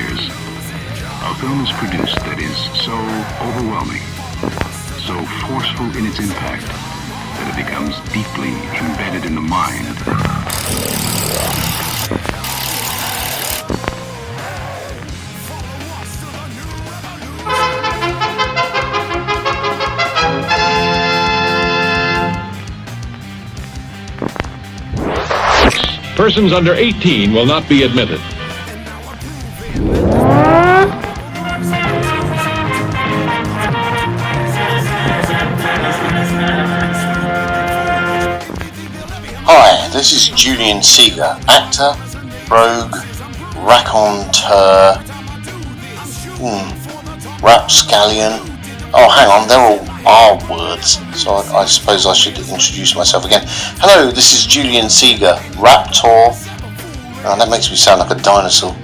years, a film is produced that is so overwhelming, so forceful in its impact, that it becomes deeply embedded in the mind. Persons under 18 will not be admitted. Hi, this is Julian Seager, actor, rogue, raconteur, rapscallion. Oh, hang on, they're all R words, so I suppose I should introduce myself again. Hello, this is Julian Seager, raptor. Oh, that makes me sound like a dinosaur.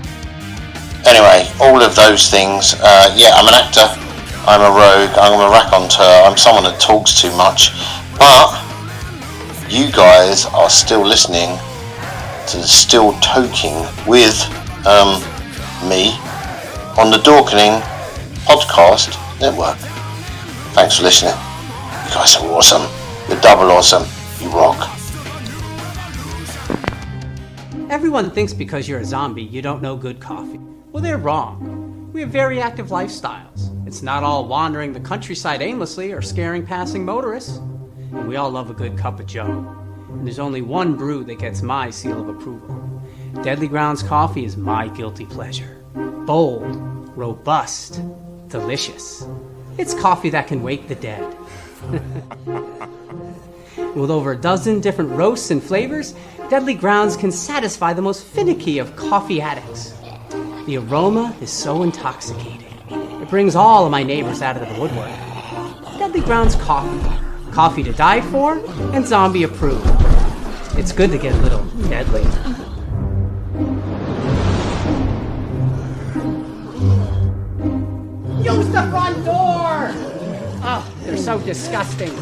Anyway, all of those things. I'm an actor, I'm a rogue, I'm a raconteur, I'm someone that talks too much, but you guys are still listening to the Still Toking with me on the Dorkening Podcast Network. Thanks for listening. You guys are awesome. You're double awesome. You rock. Everyone thinks because you're a zombie, you don't know good coffee. Well, they're wrong. We have very active lifestyles. It's not all wandering the countryside aimlessly or scaring passing motorists. And we all love a good cup of joe. And there's only one brew that gets my seal of approval. Deadly Grounds coffee is my guilty pleasure. Bold, robust, delicious. It's coffee that can wake the dead. With over a dozen different roasts and flavors, Deadly Grounds can satisfy the most finicky of coffee addicts. The aroma is so intoxicating. It brings all of my neighbors out of the woodwork. Deadly Grounds coffee. Coffee to die for and zombie approved. It's good to get a little deadly. Use the front door! Oh, they're so disgusting.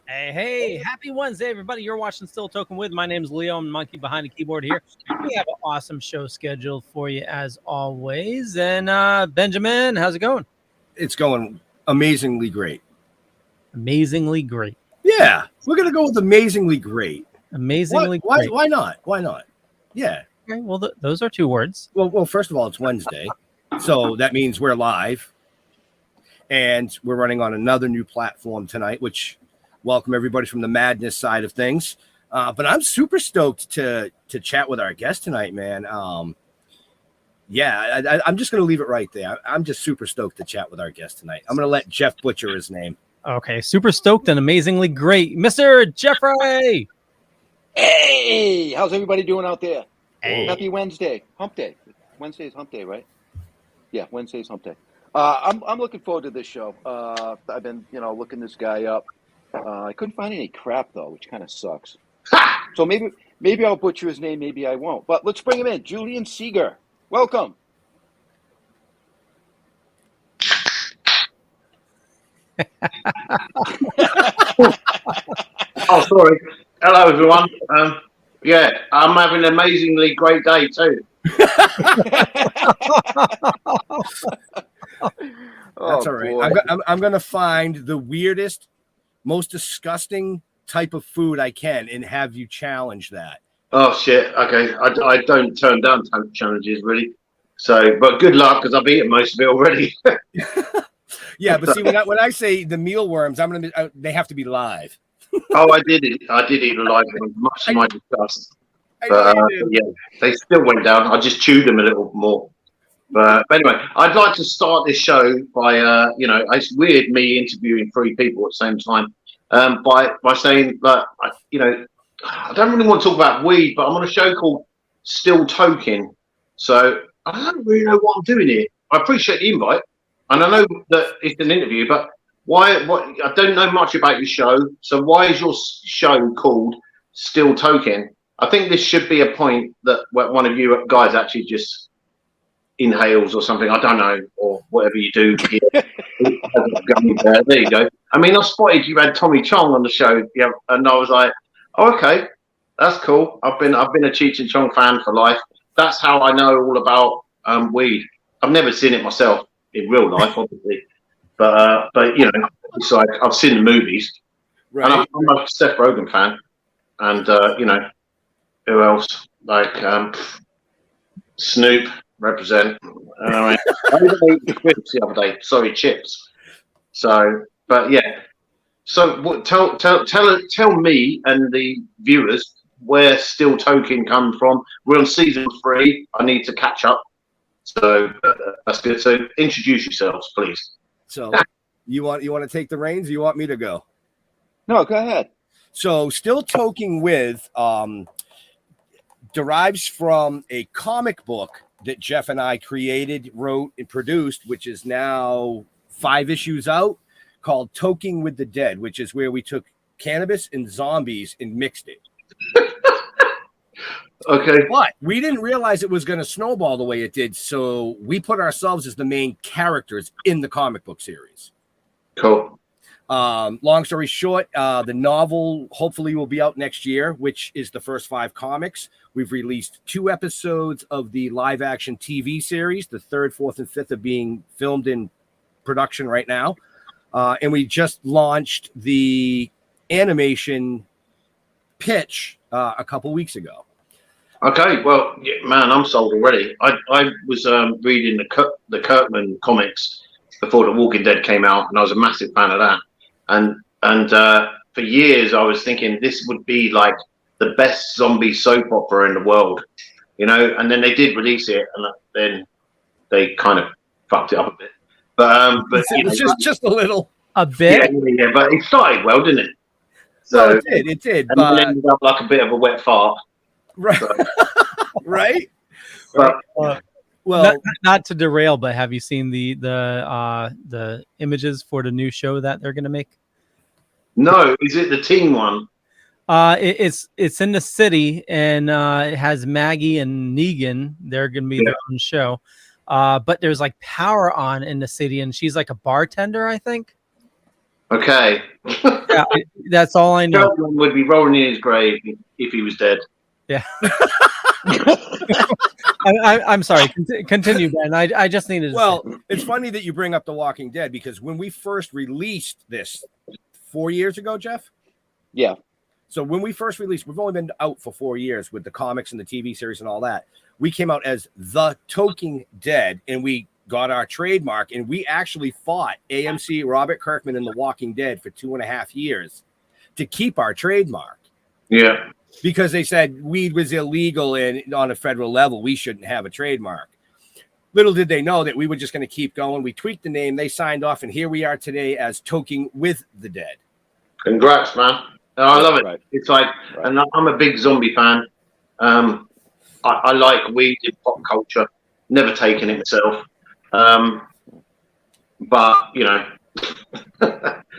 Hey, happy Wednesday, everybody. You're watching Still Toking with. My name is Leo. I'm the monkey behind the keyboard here. We have an awesome show scheduled for you as always. And Benjamin, how's it going? It's going amazingly great. Amazingly great. Yeah, we're going to go with amazingly great. Amazingly great. Why not? Why not? Yeah. Okay, well, those are two words. Well, first of all, it's Wednesday. So that means we're live. And we're running on another new platform tonight, which welcome everybody from the madness side of things. But I'm super stoked to chat with our guest tonight, man. I'm just going to leave it right there. I'm just super stoked to chat with our guest tonight. I'm going to let Jeff butcher his name. Okay, super stoked and amazingly great. Mr. Jeffrey! Hey, how's everybody doing out there? Hey. Happy Wednesday. Hump day. Wednesday's hump day, right? Yeah, Wednesday's hump day. I'm looking forward to this show. I've been, looking this guy up. I couldn't find any crap, though, which kind of sucks. So maybe I'll butcher his name, maybe I won't. But let's bring him in. Julian Seager. Welcome. Oh, sorry. Hello, everyone. I'm having an amazingly great day too. That's all right. I'm going to find the weirdest, most disgusting type of food I can and have you challenge that. Oh shit. Okay, I don't turn down challenges really. So, but good luck because I've eaten most of it already. Yeah, but see, when I say the mealworms, they have to be live. Oh, I did eat live, much to my disgust. But yeah, they still went down. I just chewed them a little more. But anyway, I'd like to start this show by, it's weird me interviewing three people at the same time. By saying that, I don't really want to talk about weed, but I'm on a show called Still Toking. So I don't really know what I'm doing here. I appreciate the invite. And I know that it's an interview, but I don't know much about your show. So why is your show called Still Toking? I think this should be a point that one of you guys actually just inhales or something. I don't know, or whatever you do. There you go. I mean, I spotted you had Tommy Chong on the show, and I was like, oh, okay, that's cool. I've been a Cheech and Chong fan for life. that's how I know all about weed. I've never seen it myself in real life, obviously, but you know, it's like I've seen the movies, Right. and I'm a Seth Rogen fan, and you know, who else? Like Snoop represent. I even ate chips the other day. Sorry, chips. So, but yeah. So, tell me and the viewers where Still Toking come from. We're on season 3. I need to catch up. So that's good. So introduce yourselves, please. So you want to take the reins, or you want me to go? No, go ahead. So Still Toking With derives from a comic book that Jeff and I created, wrote, and produced, which is now 5 issues out, called Toking with the Dead, which is where we took cannabis and zombies and mixed it. Okay. But we didn't realize it was going to snowball the way it did, so we put ourselves as the main characters in the comic book series. Cool. Long story short, the novel hopefully will be out next year, which is the first 5 comics. We've released 2 episodes of the live action TV series. The 3rd, 4th, and 5th are being filmed in production right now. And we just launched the animation pitch a couple weeks ago. Okay. Well, yeah, man, I'm sold already. I was reading the Kirkman comics before The Walking Dead came out, and I was a massive fan of that. And for years, I was thinking this would be like the best zombie soap opera in the world, you know. And then they did release it, and then they kind of fucked it up a bit. But you know, just a little, a bit. Yeah. But it started well, didn't it? So well, it did. And then ended up like a bit of a wet fart. Right. So. Right. But, well, not to derail, but have you seen the images for the new show that they're going to make? No, is it the teen one? It's in the city, and it has Maggie and Negan. They're going to be their own show. But there's like power on in the city, and she's like a bartender, I think. Okay. Yeah, that's all I know. Sheldon would be rolling in his grave if he was dead. Yeah. I'm sorry. Continue, Ben. I just needed to say. It's funny that you bring up The Walking Dead, because when we first released this 4 years ago, Jeff? Yeah. So when we first released, we've only been out for 4 years with the comics and the TV series and all that. We came out as The Toking Dead, and we got our trademark, and we actually fought AMC, Robert Kirkman, and The Walking Dead for 2.5 years to keep our trademark. Yeah. Because they said weed was illegal and on a federal level, we shouldn't have a trademark. Little did they know that we were just going to keep going. We tweaked the name, they signed off, and here we are today as Toking with the Dead. Congrats, man. I love it. Right. It's like, and I'm a big zombie fan. I like weed in pop culture. Never taken it myself. But, you know.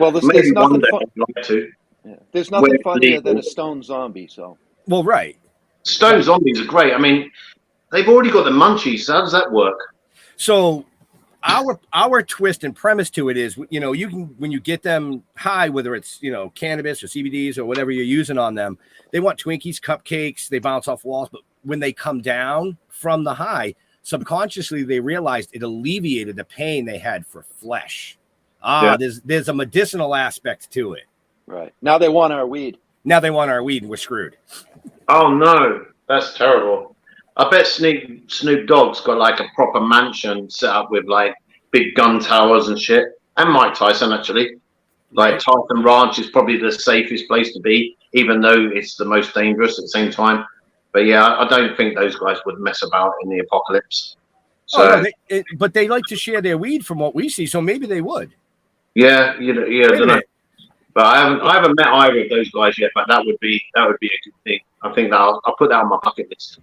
Well, there's nothing like to. Yeah. There's nothing funnier than a stone zombie. So. Well, right. Stone zombies are great. I mean, they've already got the munchies. So how does that work? So our twist and premise to it is, you know, you can, when you get them high, whether it's, you know, cannabis or CBDs or whatever you're using on them, they want Twinkies, cupcakes, they bounce off walls. But when they come down from the high, subconsciously they realized it alleviated the pain they had for flesh. There's a medicinal aspect to it. Right. Now they want our weed. And we're screwed. Oh no, that's terrible. I bet Snoop Dogg's got like a proper mansion set up with like big gun towers and shit. And Mike Tyson, actually. Like Tyson Ranch is probably the safest place to be, even though it's the most dangerous at the same time. But yeah, I don't think those guys would mess about in the apocalypse. So, but they like to share their weed from what we see, so maybe they would. Yeah, I don't know. But I haven't met either of those guys yet. But that would be a good thing. I think that I'll put that on my bucket list.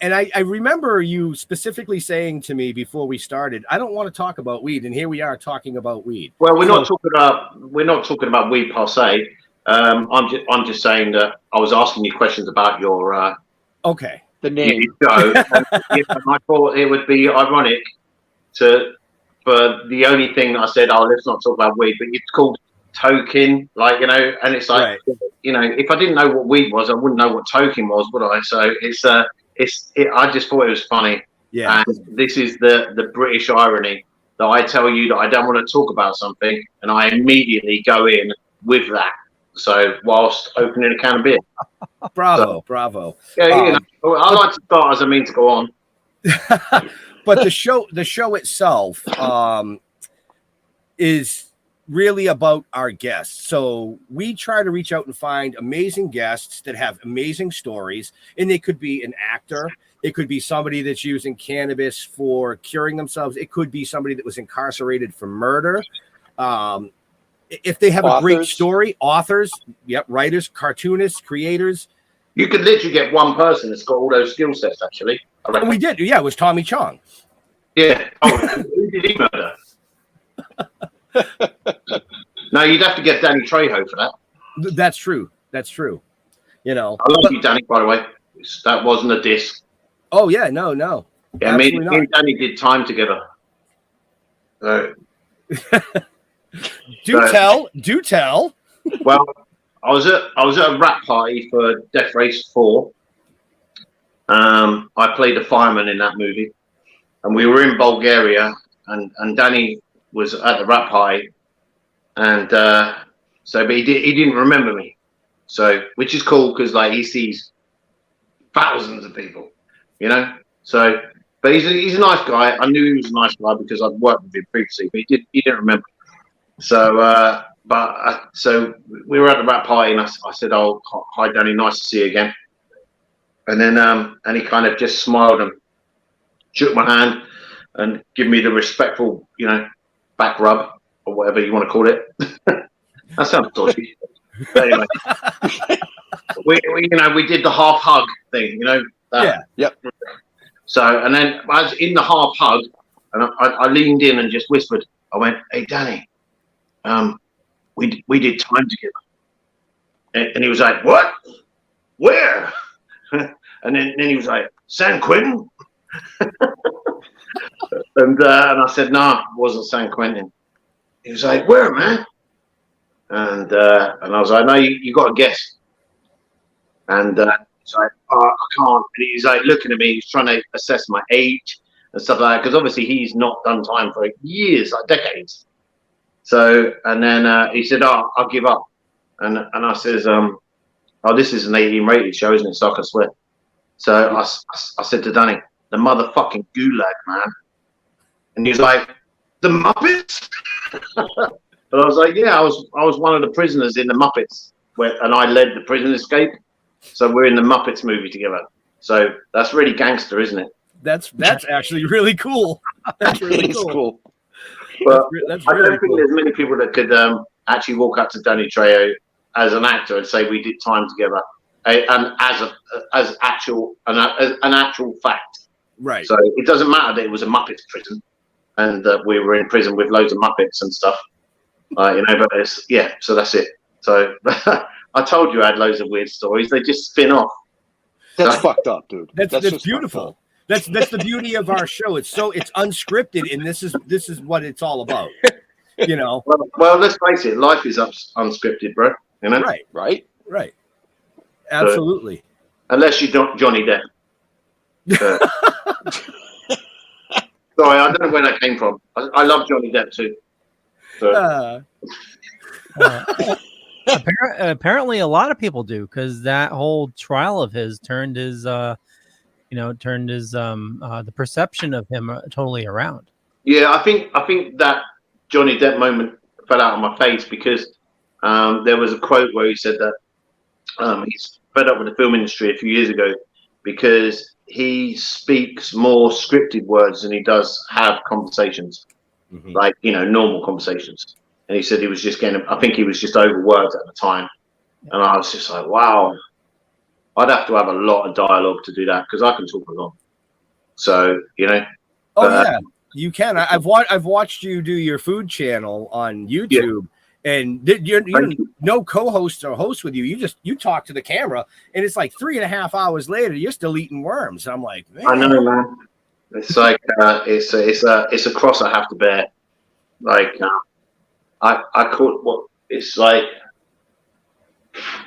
And I remember you specifically saying to me before we started, I don't want to talk about weed, and here we are talking about weed. Well, we're not talking about weed per se. I'm just saying that I was asking you questions about your the name. Show. And I thought it would be ironic for the only thing I said, let's not talk about weed, but it's called Toking, like, you know, and it's like, you know, if I didn't know what weed was, I wouldn't know what toking was, would I? So it's I just thought it was funny. Yeah. And this is the British irony that I tell you that I don't want to talk about something, and I immediately go in with that. So whilst opening a can of beer. Bravo. Yeah, I like to start as I mean to go on. But the show itself is really about our guests. So we try to reach out and find amazing guests that have amazing stories, and they could be an actor. It could be somebody that's using cannabis for curing themselves. It could be somebody that was incarcerated for murder. If they have a great story, authors, writers, cartoonists, creators. You could literally get one person that's got all those skill sets, actually. And we did. Yeah, it was Tommy Chong. Yeah. Oh, who did he murder? No, you'd have to get Danny Trejo for that. That's true. You know. I love you, Danny, by the way. That wasn't a diss. Oh, yeah. No. Yeah, me and Danny did time together. Do tell. Well, I was at a rap party for Death Race 4. I played a fireman in that movie, and we were in Bulgaria, and Danny was at the rap party, and but he didn't remember me, so which is cool because like he sees thousands of people, you know. So, but he's a nice guy. I knew he was a nice guy because I'd worked with him previously, but he didn't remember. So, so we were at the rap party, and I said, "Oh, hi, Danny, nice to see you again." And then, and he kind of just smiled and shook my hand and give me the respectful, you know, back rub or whatever you want to call it. That sounds dodgy. But anyway, we did the half hug thing, you know. Yep. So, and then I was in the half hug, and I leaned in and just whispered. I went, "Hey, Danny, we did time together." And he was like, "What? Where?" And then he was like, "San Quentin?" and I said, "No, it wasn't San Quentin." He was like, "Where, man?" And I was like, "No, you got to guess." And he's like, "Oh, I can't." And he's like looking at me, he's trying to assess my age and stuff like that, because obviously he's not done time for years, like decades. So, and then he said, "Oh, I'll give up." And I says, "Oh, this is an 18 rated show, isn't it? So I can swear." So I said to Danny, "The motherfucking gulag, man." And he was like, "The Muppets?" But I was like, "Yeah, I was one of the prisoners in the Muppets, and I led the prison escape. So we're in the Muppets movie together. So that's really gangster, isn't it?" That's actually really cool. That's really cool. But that's I really don't think there's many people that could actually walk up to Danny Trejo as an actor and say we did time together, and as an actual fact. Right. So it doesn't matter that it was a Muppets prison and that we were in prison with loads of Muppets and stuff. You know, but so that's it. So I told you I had loads of weird stories. They just spin off. That's fucked up, dude. That's beautiful. That's the beauty of our show. It's unscripted, and this is what it's all about. You know. Well, let's face it. Life is unscripted, bro. You know. Right. Absolutely. Unless you don't Johnny Depp. Sorry, I don't know where that came from. I love Johnny Depp too. So. Apparently, a lot of people do, because that whole trial of his turned his, the perception of him totally around. Yeah, I think that Johnny Depp moment fell out of my face because there was a quote where he said that he's fed up with the film industry a few years ago because he speaks more scripted words than he does have conversations, like, you know, normal conversations. And he said he was just I think he was just overworked at the time. And I was just like, wow, I'd have to have a lot of dialogue to do that because I can talk a lot. So, you know. Yeah, you can. I've watched you do your food channel on YouTube, and you're no co-host or host with you. You talk to the camera, and it's like 3.5 hours later, you're still eating worms. I'm like, man. I know, man. It's like it's a cross I have to bear. Like I caught what it's like.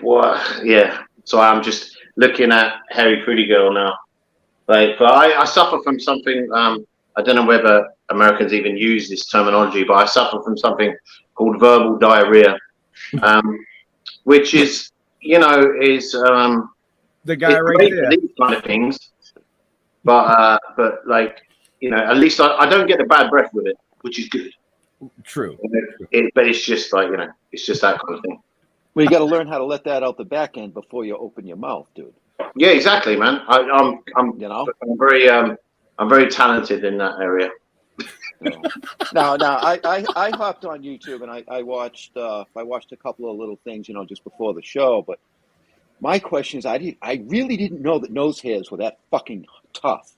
What? Yeah. So I'm just looking at Hairy Foodie Girl now, Like, but I suffer from something. I don't know whether Americans even use this terminology, but I suffer from something called verbal diarrhea, which is, is the guy it's right great there. for these kind of things. But like, at least I don't get the bad breath with it, which is good. True. But it's just like, it's just that kind of thing. Well, you got to learn how to let that out the back end before you open your mouth, dude. Yeah, exactly, man. I'm very talented in that area. Now, I hopped on YouTube and I watched a couple of little things, just before the show. But my question is, I really didn't know that nose hairs were that fucking tough.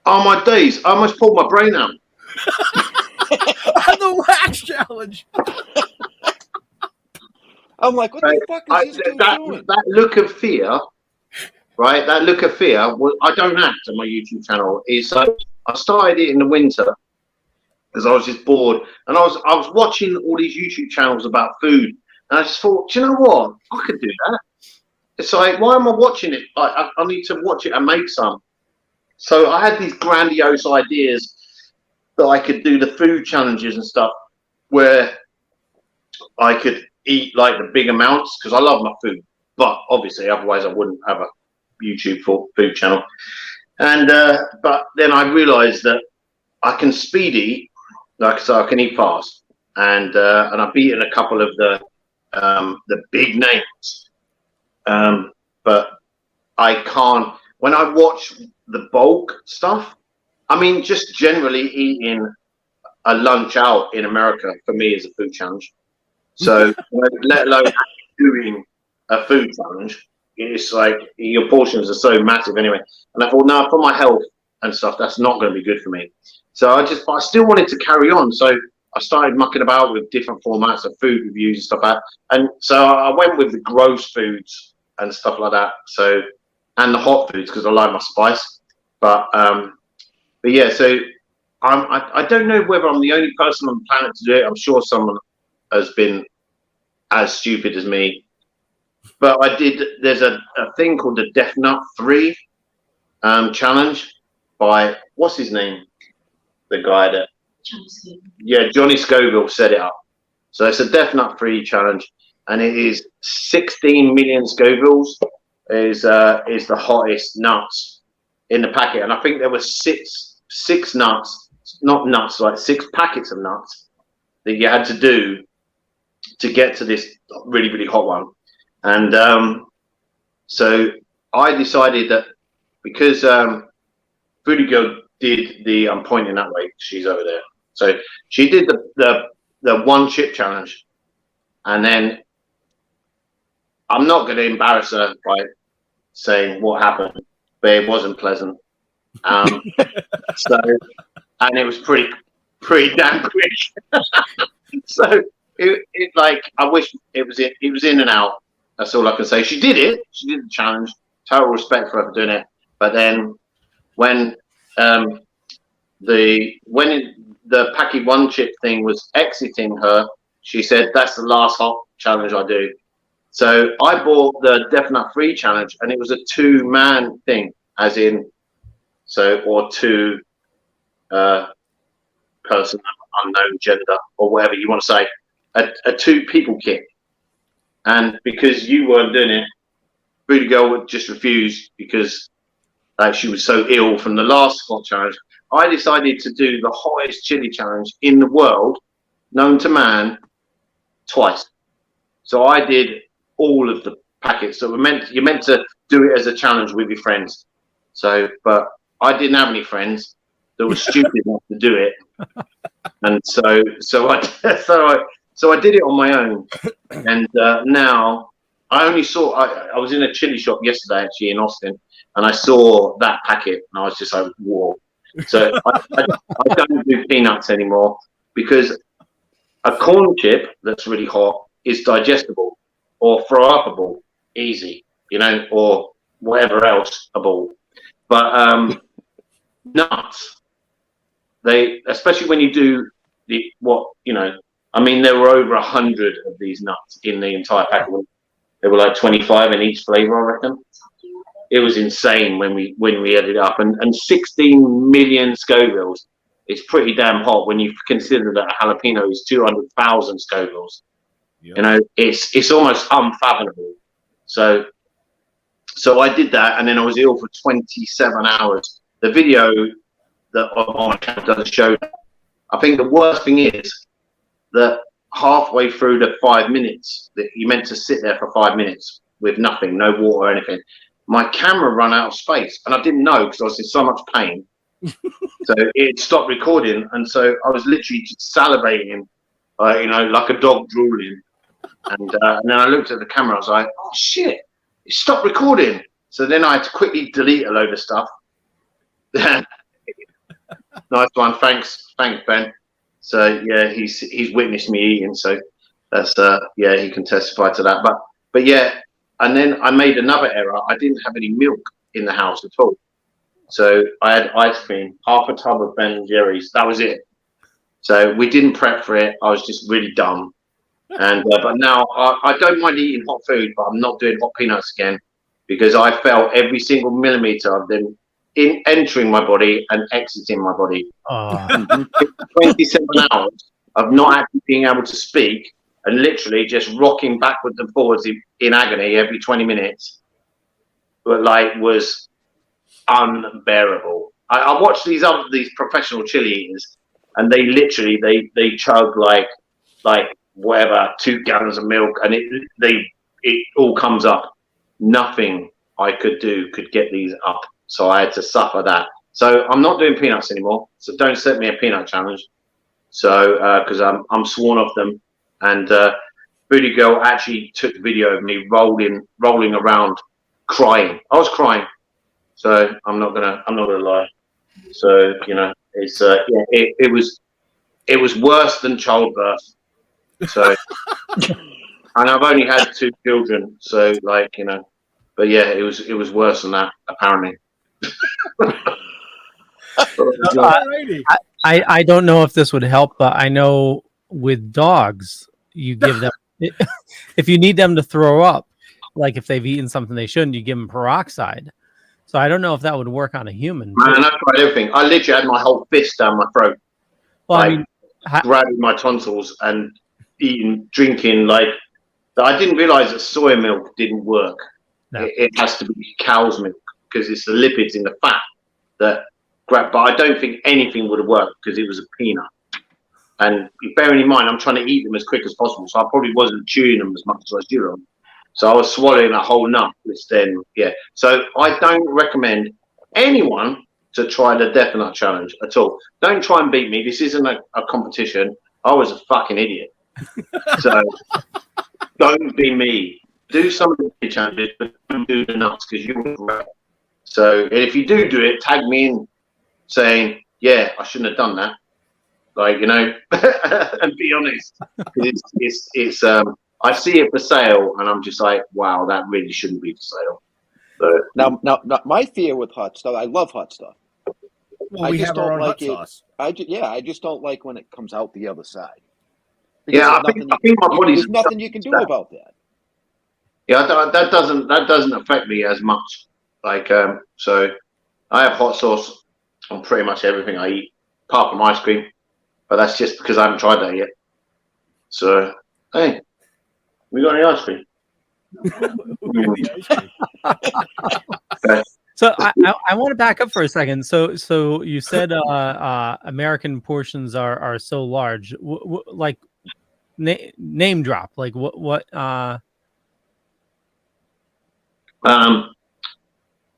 Oh my days! I almost pulled my brain out. The wax challenge. I'm like, what the fuck is this dude doing? That look of fear, right? That look of fear. Well, I don't act on my YouTube channel. I started it in the winter because I was just bored, and I was watching all these YouTube channels about food, and I just thought, do you know what? I could do that. It's like, why am I watching it? I need to watch it and make some. So I had these grandiose ideas that I could do the food challenges and stuff, where I could eat like the big amounts because I love my food, but obviously otherwise I wouldn't have a YouTube food channel. And but then I realized that I can speed eat, so I can eat fast, and I've eaten a couple of the big names, but I can't. When I watch the bulk stuff, I mean, just generally eating a lunch out in America for me is a food challenge. So let alone doing a food challenge, it's like your portions are so massive anyway. And I thought, no, for my health and stuff, that's not going to be good for me. So I still wanted to carry on. So I started mucking about with different formats of food reviews and stuff and so I went with the gross foods and stuff like that. So, and the hot foods because I like my spice. But yeah, so I don't know whether I'm the only person on the planet to do it. I'm sure someone has been as stupid as me. But there's a thing called the Death Nut 3 challenge by, what's his name? The guy that, Johnny Scoville set it up. So it's a Death Nut 3 challenge, and it is 16 million Scovilles is the hottest nuts in the packet. And I think there were six nuts, not nuts, like 6 packets of nuts that you had to do to get to this really, really hot one. And so I decided that because Foodie Girl did I'm pointing that way, she's over there. So she did the one chip challenge, and then I'm not going to embarrass her by saying what happened, but it wasn't pleasant. So, and it was pretty damn quick. So it like, I wish it was in and out. That's all I can say. She did it. She did the challenge. Total respect for her for doing it. But then when the Packy One Chip thing was exiting her, she said, "That's the last hot challenge I do." So I bought the Death Nut 3 challenge, and it was a 2-man thing, as in, or 2 person, unknown gender, or whatever you want to say, a 2 people kit. And because you weren't doing it, Foodie Girl would just refuse because she was so ill from the last hot challenge. I decided to do the hottest chili challenge in the world, known to man, twice. So I did all of the packets that you're meant to do it as a challenge with your friends. So, but I didn't have any friends that were stupid enough to do it, and so I did it on my own. And now I only saw. I was in a chili shop yesterday, actually in Austin, and I saw that packet, and I was just like, whoa. So I don't do peanuts anymore because a corn chip that's really hot is digestible or throw-upable, easy, or whatever else able. But nuts, especially when you do I mean, there were over 100 of these nuts in the entire packet. There were like 25 in each flavor, I reckon. it was insane when we added up, and 16 million Scovilles. It's pretty damn hot when you consider that a jalapeno is 200,000 Scovilles. Yep. You know, it's almost unfathomable. So I did that, and then I was ill for 27 hours. The video that on my channel doesn't show that. I think the worst thing is that halfway through the 5 minutes that you meant to sit there for 5 minutes with nothing, no water or anything, my camera ran out of space, and I didn't know because I was in so much pain. So it stopped recording, and so I was literally just salivating, you know, like a dog drooling. And then I looked at the camera. I was like, "Oh shit, it stopped recording." So then I had to quickly delete a load of stuff. Nice one, thanks, Ben. So yeah, he's witnessed me eating. So that's yeah, he can testify to that. But yeah, and then I made another error. I didn't have any milk in the house at all. So I had ice cream, half a tub of Ben & Jerry's. That was it. So we didn't prep for it. I was just really dumb. And but now I don't mind eating hot food, but I'm not doing hot peanuts again because I felt every single millimeter of them entering my body and exiting my body. 27 hours of not actually being able to speak and literally just rocking backwards and forwards in agony every 20 minutes, but like was unbearable. I watched these professional chili eaters, and they literally they chug like whatever 2 gallons of milk, and it all comes up. Nothing I could do could get these up, so I had to suffer that. So I'm not doing peanuts anymore. So don't set me a peanut challenge. So because I'm sworn off them, and Foodie Girl actually took the video of me rolling around, crying. I was crying. So I'm not gonna lie. So you know, it's yeah, it was worse than childbirth. So, and I've only had 2 children. So like, you know, but yeah, it was worse than that apparently. I don't know if this would help, but I know with dogs, you give them if you need them to throw up, like if they've eaten something they shouldn't, you give them peroxide. So I don't know if that would work on a human. Man, I tried everything. I literally had my whole fist down my throat, well, like, I mean, grabbing my tonsils and drinking. Like, I didn't realize that soy milk didn't work. No. It has to be cow's milk because it's the lipids in the fat that grab. But I don't think anything would have worked because it was a peanut. And bearing in mind, I'm trying to eat them as quick as possible, so I probably wasn't chewing them as much as I should have. So I was swallowing a whole nut, which then, yeah. So I don't recommend anyone to try the Death Nut Challenge at all. Don't try and beat me. This isn't a competition. I was a fucking idiot. So don't be me. Do some of the challenges, but don't do the nuts because you will regret. So if you do it, tag me in saying, yeah, I shouldn't have done that. Like, you know, and be honest. It's I see it for sale, and I'm just like, wow, that really shouldn't be for sale. But now, my fear with hot stuff, I love hot stuff. Well, we have our own hot sauce. I just don't like when it comes out the other side. Yeah, I think my body's. There's nothing you can do about that. Yeah, that doesn't affect me as much. Like, so I have hot sauce on pretty much everything I eat, apart from ice cream. But that's just because I haven't tried that yet. So, hey. We got any ice cream? So I want to back up for a second. So you said American portions are so large. Like name drop. Like what?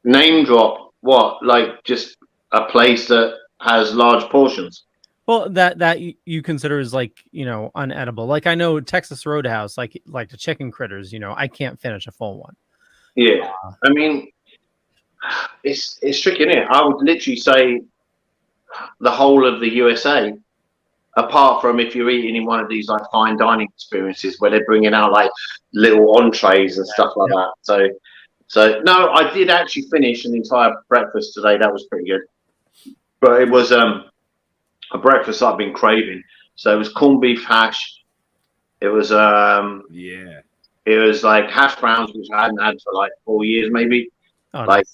Name drop. What? Like just a place that has large portions. Well, that you consider as like, you know, unedible. Like I know Texas Roadhouse, like the chicken critters, you know, I can't finish a full one. Yeah, I mean, it's tricky, isn't it? I would literally say the whole of the USA, apart from if you're eating in one of these like fine dining experiences where they're bringing out like little entrees and stuff like that. So no, I did actually finish an entire breakfast today. That was pretty good, but it was a breakfast I've been craving. So it was corned beef hash. It was it was like hash browns, which I hadn't had for like 4 years maybe, like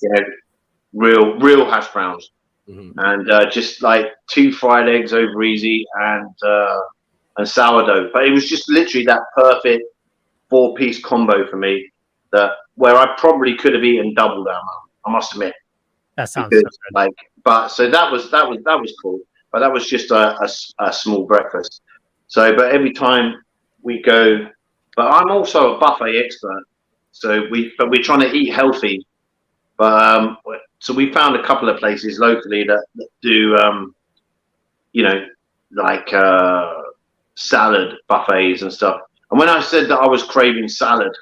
real hash browns, and just like 2 fried eggs over easy, and sourdough. But it was just literally that perfect 4-piece combo for me. That where I probably could have eaten double that. I must admit. That sounds Because, so good. but so that was cool. But that was just a small breakfast. So, but every time we go, but I'm also a buffet expert. So we're trying to eat healthy. But so we found a couple of places locally that do, salad buffets and stuff. And when I said that I was craving salad,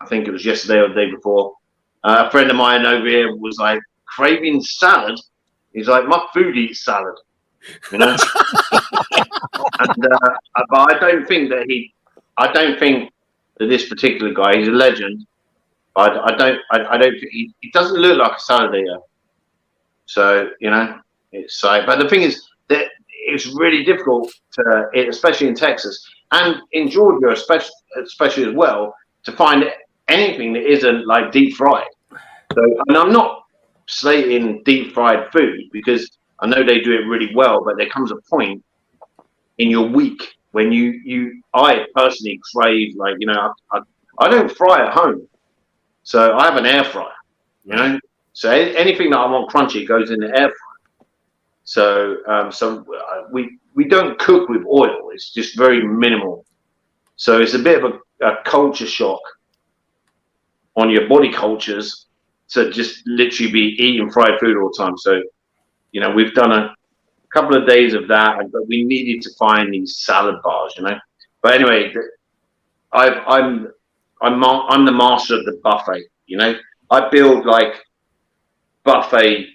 I think it was yesterday or the day before, a friend of mine over here was like, craving salad? He's like, my food eats salad, you know. And but I don't think that this particular guy, he's a legend. I don't think he doesn't look like a salad eater. So you know, it's like, but the thing is that it's really difficult to, especially in Texas and in Georgia, especially as well, to find anything that isn't like deep fried. So, and I'm not slating deep fried food because I know they do it really well, but there comes a point in your week when I personally crave, like, you know, I don't fry at home, so I have an air fryer, you know, so anything that I want crunchy goes in the air fryer. So we don't cook with oil; it's just very minimal. So it's a bit of a culture shock on your body cultures to just literally be eating fried food all the time. So, you know, we've done a couple of days of that, but we needed to find these salad bars, you know. But anyway, I'm the master of the buffet, you know. I build like buffet,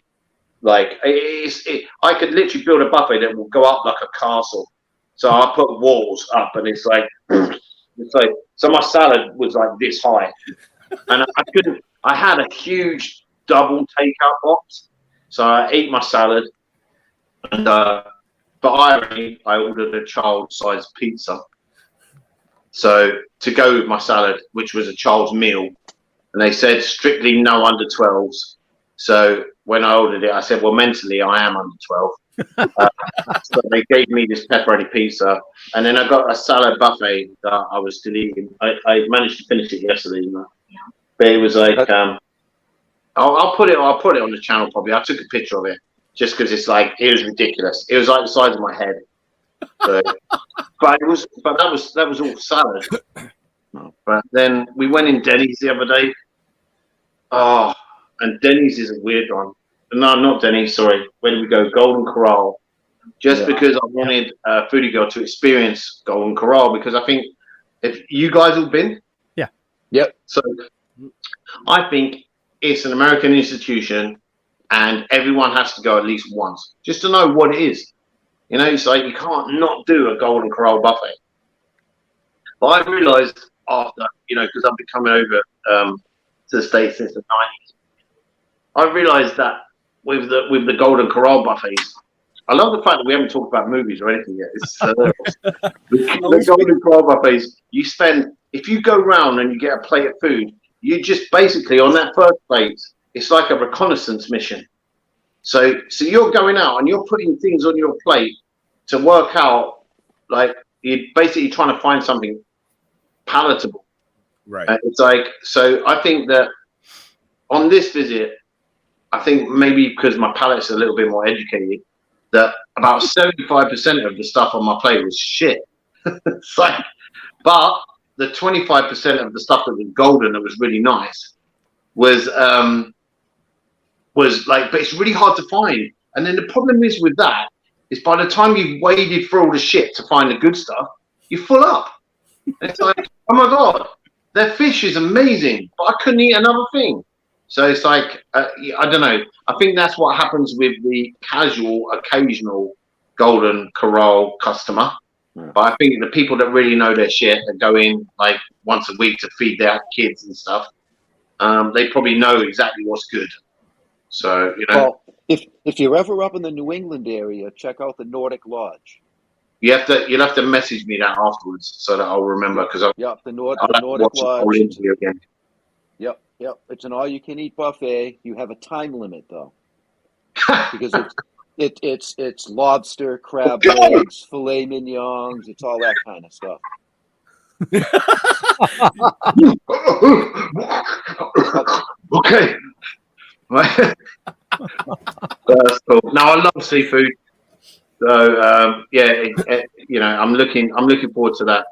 like I could literally build a buffet that will go up like a castle. So I put walls up, and it's like so my salad was like this high. And I had a huge double takeout box. So I ate my salad, and but I ordered a child-sized pizza. So to go with my salad, which was a child's meal, and they said strictly no under 12s. So when I ordered it, I said, well, mentally I am under 12. So they gave me this pepperoni pizza, and then I got a salad buffet that I was still eating. I managed to finish it yesterday, you know? But it was like I'll put it on the channel probably. I took a picture of it just because it's like it was ridiculous. It was like the size of my head. So, but that was all salad. But then we went in Denny's the other day. Oh, and Denny's is a weird one. No, not Denny's. Sorry, where did we go? Golden Corral. Just because I wanted Foodie Girl to experience Golden Corral, because I think if you guys have been, Yep. So I think it's an American institution, and everyone has to go at least once just to know what it is. You know, it's like you can't not do a Golden Corral buffet. But I realised after, you know, because I've been coming over to the States since the 90s, I realised that with the Golden Corral buffets, I love the fact that we haven't talked about movies or anything yet. It's, the Golden Corral buffets, you spend, if you go round and you get a plate of food, you just basically, on that first plate, it's like a reconnaissance mission. So you're going out and you're putting things on your plate to work out, like you're basically trying to find something palatable. Right. It's like, so I think that on this visit, I think maybe because my palate's a little bit more educated, that about 75% of the stuff on my plate was shit. It's like, but the 25% of the stuff that was golden, that was really nice, was like, but it's really hard to find. And then the problem is with that is by the time you've waded through all the shit to find the good stuff, you're full up. And it's like, oh my God, their fish is amazing, but I couldn't eat another thing. So it's like, I don't know. I think that's what happens with the casual, occasional Golden Corral customer. But I think the people that really know their shit, that go in like once a week to feed their kids and stuff, they probably know exactly what's good. So, you know. Well, if you're ever up in the New England area, check out the Nordic Lodge. You'll have to message me that afterwards so that I'll remember, because the Nordic Lodge. Again. Yep. Yep, it's an all-you-can-eat buffet. You have a time limit though, because it's lobster, crab legs, filet mignons. It's all that kind of stuff. Okay. That's cool. No, I love seafood. So I'm looking forward to that.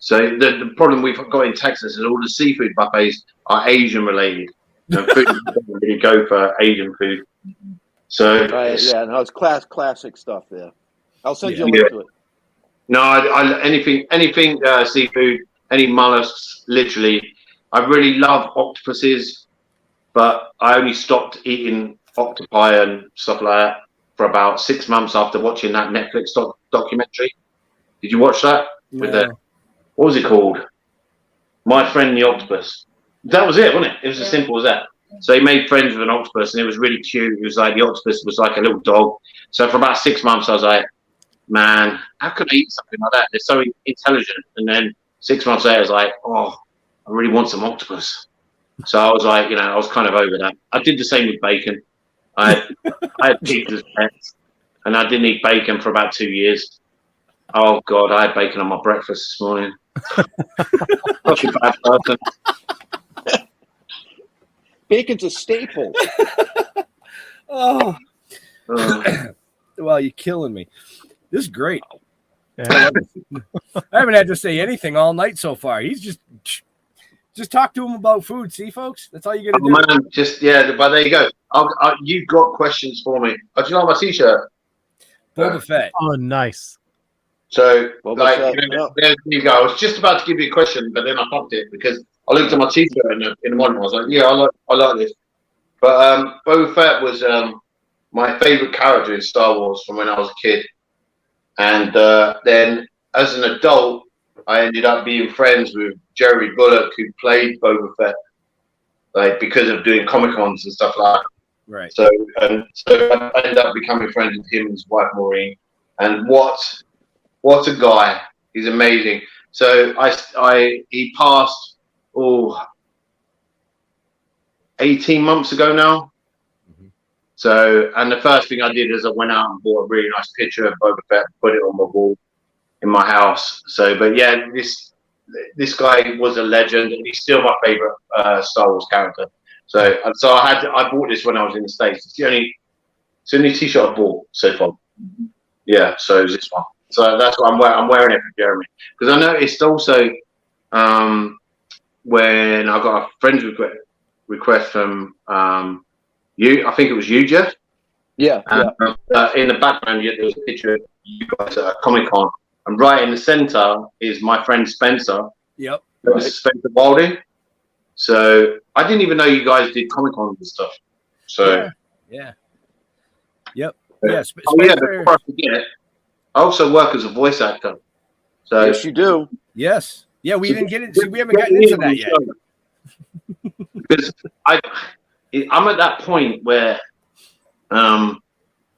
So the problem we've got in Texas is all the seafood buffets are Asian related. Food doesn't really go for Asian food. So no, it's classic stuff there. I'll send you a link to it. No, anything seafood, any mollusks. Literally, I really love octopuses, but I only stopped eating octopi and stuff like that for about 6 months after watching that Netflix documentary. Did you watch that? No. What was it called? My Friend the Octopus. That was it, wasn't it? It was as simple as that. So he made friends with an octopus, and it was really cute. It was like the octopus was like a little dog. So for about 6 months, I was like, man, how could I eat something like that? They're so intelligent. And then 6 months later, I was like, oh, I really want some octopus. So I was like, I was kind of over that. I did the same with bacon. I had pigs as pets, and I didn't eat bacon for about 2 years. Oh God, I had bacon on my breakfast this morning. Such a bad person. Bacon's a staple. Oh, well, you're killing me. This is great. I haven't had to say anything all night so far. He's just talk to him about food. See, folks, that's all you got to do. Man, but there you go. You've got questions for me. Do you like my T-shirt? Boba Fett. Oh, nice. So, There you go. I was just about to give you a question, but then I popped it because I looked at my T-shirt in the morning. I was like, yeah, I like this. But Boba Fett was my favorite character in Star Wars from when I was a kid. And then as an adult, I ended up being friends with Jerry Bullock, who played Boba Fett, because of doing Comic-Cons and stuff like that. Right. So I ended up becoming friends with him and his wife, Maureen. And what a guy. He's amazing. So he passed 18 months ago now. Mm-hmm. So, and the first thing I did is I went out and bought a really nice picture of Boba Fett, put it on my wall in my house. So, but yeah, this guy was a legend, and he's still my favorite Star Wars character. So I bought this when I was in the States. It's the only T-shirt I bought so far. Yeah, so it was this one. So that's what I'm wearing it for Jeremy, because I noticed also when I got a friend's request from you, I think it was you, Jeff. Yeah. In the background, there was a picture of you guys at a Comic-Con, and right in the center is my friend Spencer. Yep. Right. Spencer Wilding. So I didn't even know you guys did Comic-Con and stuff. So yeah. Yep. Yes. Before I forget, I also work as a voice actor. So yes, you do. Yes. Yeah, we didn't get it. We haven't gotten into that yet. Because I'm at that point where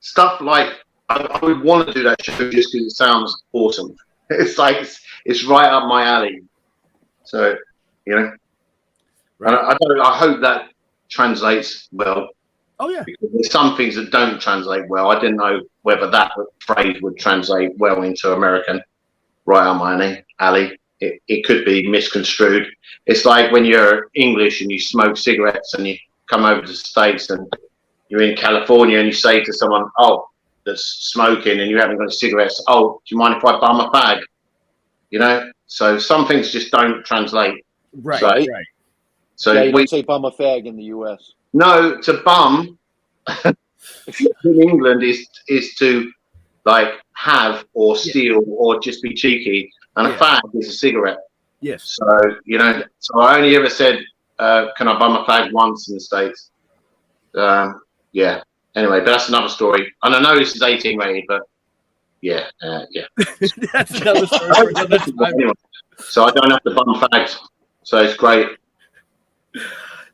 stuff like I would want to do that show just because it sounds awesome. It's like it's right up my alley. So right. And I hope that translates well. Oh yeah. Because there's some things that don't translate well. I didn't know whether that phrase would translate well into American. Right up my alley. It could be misconstrued. It's like when you're English and you smoke cigarettes and you come over to the States and you're in California and you say to someone, oh, that's smoking and you haven't got cigarettes, oh, do you mind if I bum a fag? So some things just don't translate. Right, right. So you don't say bum a fag in the US. No, to bum in England is to like have or steal or just be cheeky, and a fag is a cigarette. Yes. So so I only ever said, "Can I bum a fag?" once in the States. Yeah. Anyway, but that's another story. And I know this is 18 rated, but yeah. That's another story. Anyway, so I don't have to bum fags. So it's great.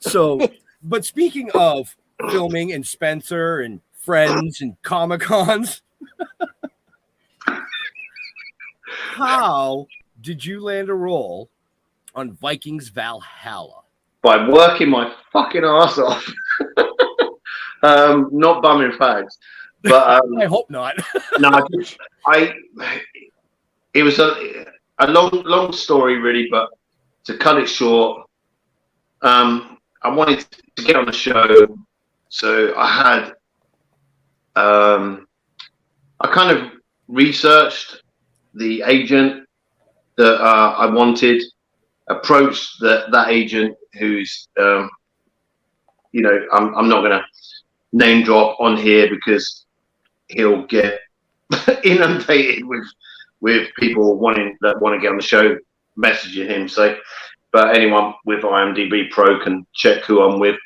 So, but speaking of filming and Spencer and friends and Comic-Cons, how did you land a role on Vikings Valhalla? by working my fucking ass off. Not bumming fags, but I hope not. no, it was a long story really, but to cut it short, I wanted to get on the show, so I kind of researched the agent that I wanted, approached that agent who's, I'm not going to name drop on here because he'll get inundated with people want to get on the show, messaging him. So, but anyone with IMDb Pro can check who I'm with.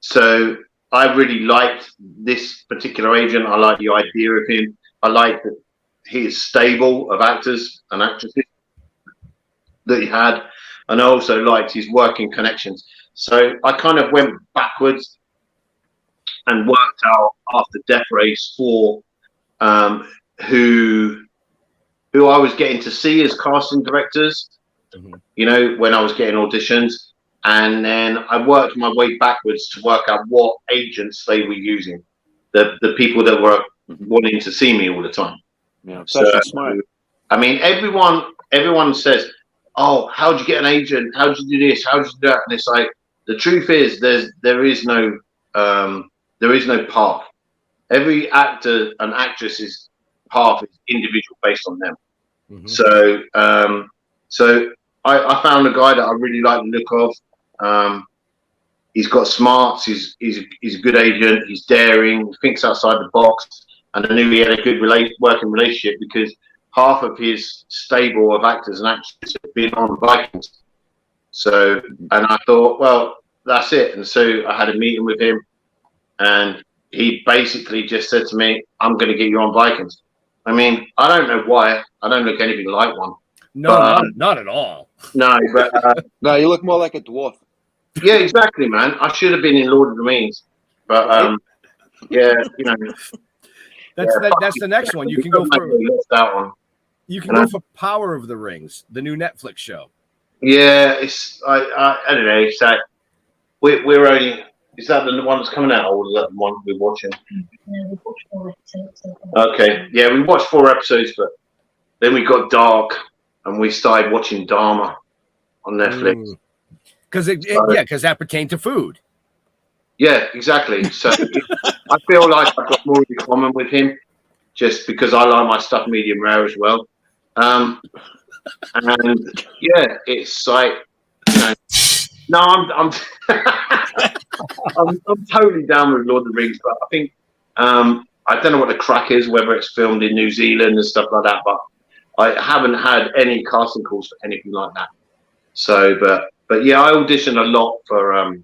So I really liked this particular agent. I like the idea of him. I like his stable of actors and actresses that he had, and I also liked his working connections. So I kind of went backwards and worked out after Death Race 4 who I was getting to see as casting directors, when I was getting auditions. And then I worked my way backwards to work out what agents they were using, the people that were wanting to see me all the time. Yeah, so smart. I mean, everyone says, "Oh, how'd you get an agent? How'd you do this? How'd you do that?" And it's like, the truth is, there is no path. Every actor and actress's path is individual based on them. So I found a guy that I really like the look of. He's got smarts. He's a good agent. He's daring. He thinks outside the box. And I knew he had a good working relationship because half of his stable of actors and actresses have been on Vikings. So, and I thought, well, that's it. And so I had a meeting with him, and he basically just said to me, "I'm going to get you on Vikings." I mean, I don't know why. I don't look anything like one. No, not at all. No, but no, you look more like a dwarf. Yeah, exactly, man. I should have been in Lord of the Rings, but yeah, That's the next one. You can go for that one. You can go for Power of the Rings, the new Netflix show. Yeah, it's I don't know. It's like we're only. Is that the one that's coming out, or is that the one we're watching? No, we watched 4 episodes. Okay, yeah, we watched 4 episodes, but then we got dark and we started watching Dharma on Netflix. Because because that pertained to food. Yeah, exactly. So I feel like I've got more in common with him, just because I like my stuff medium rare as well. And yeah, it's like, no, I'm I'm totally down with Lord of the Rings, but I think I don't know what the crack is, whether it's filmed in New Zealand and stuff like that, but I haven't had any casting calls for anything like that. So, but yeah, I auditioned a lot for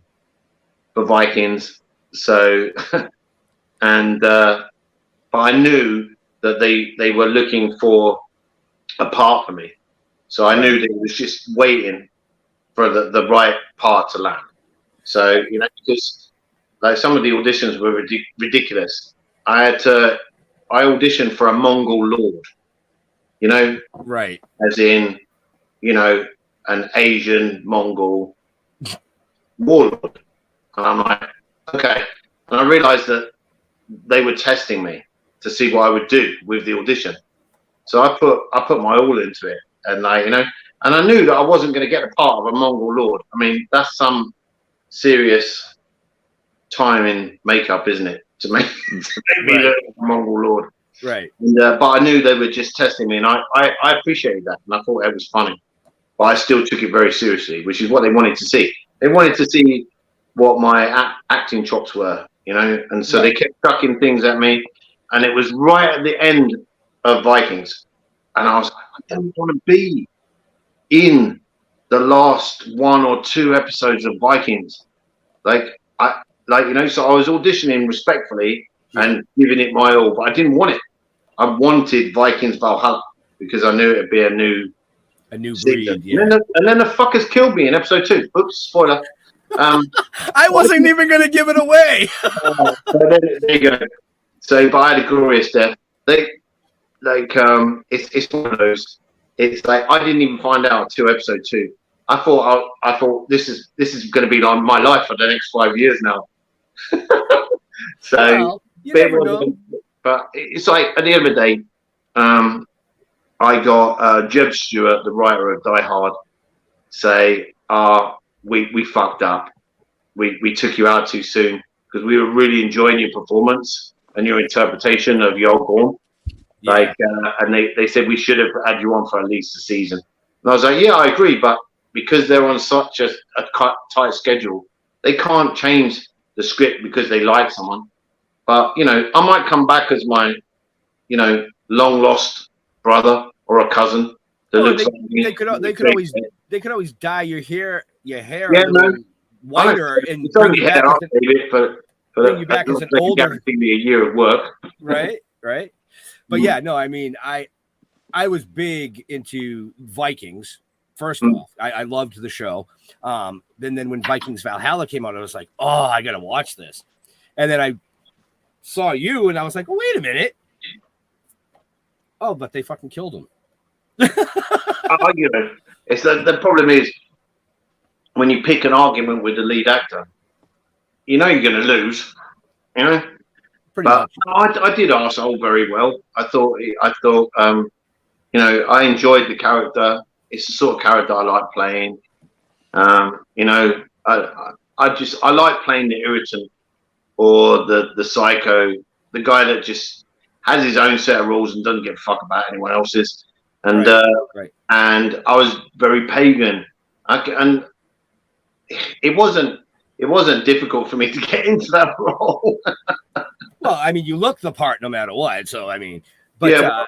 Vikings. So, and but I knew that they were looking for a part for me. So I knew that it was just waiting for the right part to land. So, because like some of the auditions were ridiculous. I auditioned for a Mongol lord, right? As in, an Asian Mongol warlord. And I'm like, okay. And I realized that they were testing me to see what I would do with the audition. So I put my all into it, and and I knew that I wasn't going to get the part of a Mongol lord. I mean, that's some serious time in makeup, isn't it, to make me look like a Mongol lord? Right. And, but I knew they were just testing me, and I appreciated that, and I thought it was funny. But I still took it very seriously, which is what they wanted to see. They wanted to see what my acting chops were, and so they kept chucking things at me, and it was right at the end of Vikings, and I was like, I don't want to be in the last 1 or 2 episodes of Vikings, so I was auditioning respectfully and giving it my all, but I didn't want it. I wanted Vikings Valhalla because I knew it'd be a new breed. Yeah. And then the fuckers killed me in episode 2. Oops, spoiler. I wasn't even going to give it away. So there you go. So, but I had a glorious death. It's one of those. It's like I didn't even find out till episode 2. I thought this is going to be like my life for the next 5 years now. So, Well, you never know. but it's like at the end of the day, I got Jeb Stewart, the writer of Die Hard, say, we fucked up. We took you out too soon because we were really enjoying your performance and your interpretation of Jarl Gorm. Yeah. Like, and they said we should have had you on for at least a season. And I was like, yeah, I agree, but because they're on such a tight schedule, they can't change the script because they like someone. But I might come back as my, long lost brother or a cousin that looks like me. They could always dye your hair Yeah, a little whiter and bring you back as an older. Guarantee me a year of work. Right. But yeah, no, I mean, I was big into Vikings. First off, I loved the show. Then when Vikings Valhalla came out, I was like, oh, I gotta watch this. And then I saw you, and I was like, oh, wait a minute. Oh, but they fucking killed him. It's the problem is when you pick an argument with the lead actor, you're going to lose. Pretty much. I did arsehole very well. I thought I enjoyed the character. It's the sort of character I like playing. I like playing the irritant or the psycho, the guy that just has his own set of rules and doesn't give a fuck about anyone else's. And and I was very pagan, and it wasn't difficult for me to get into that role. Well, I mean, you look the part no matter what. So I mean, but yeah,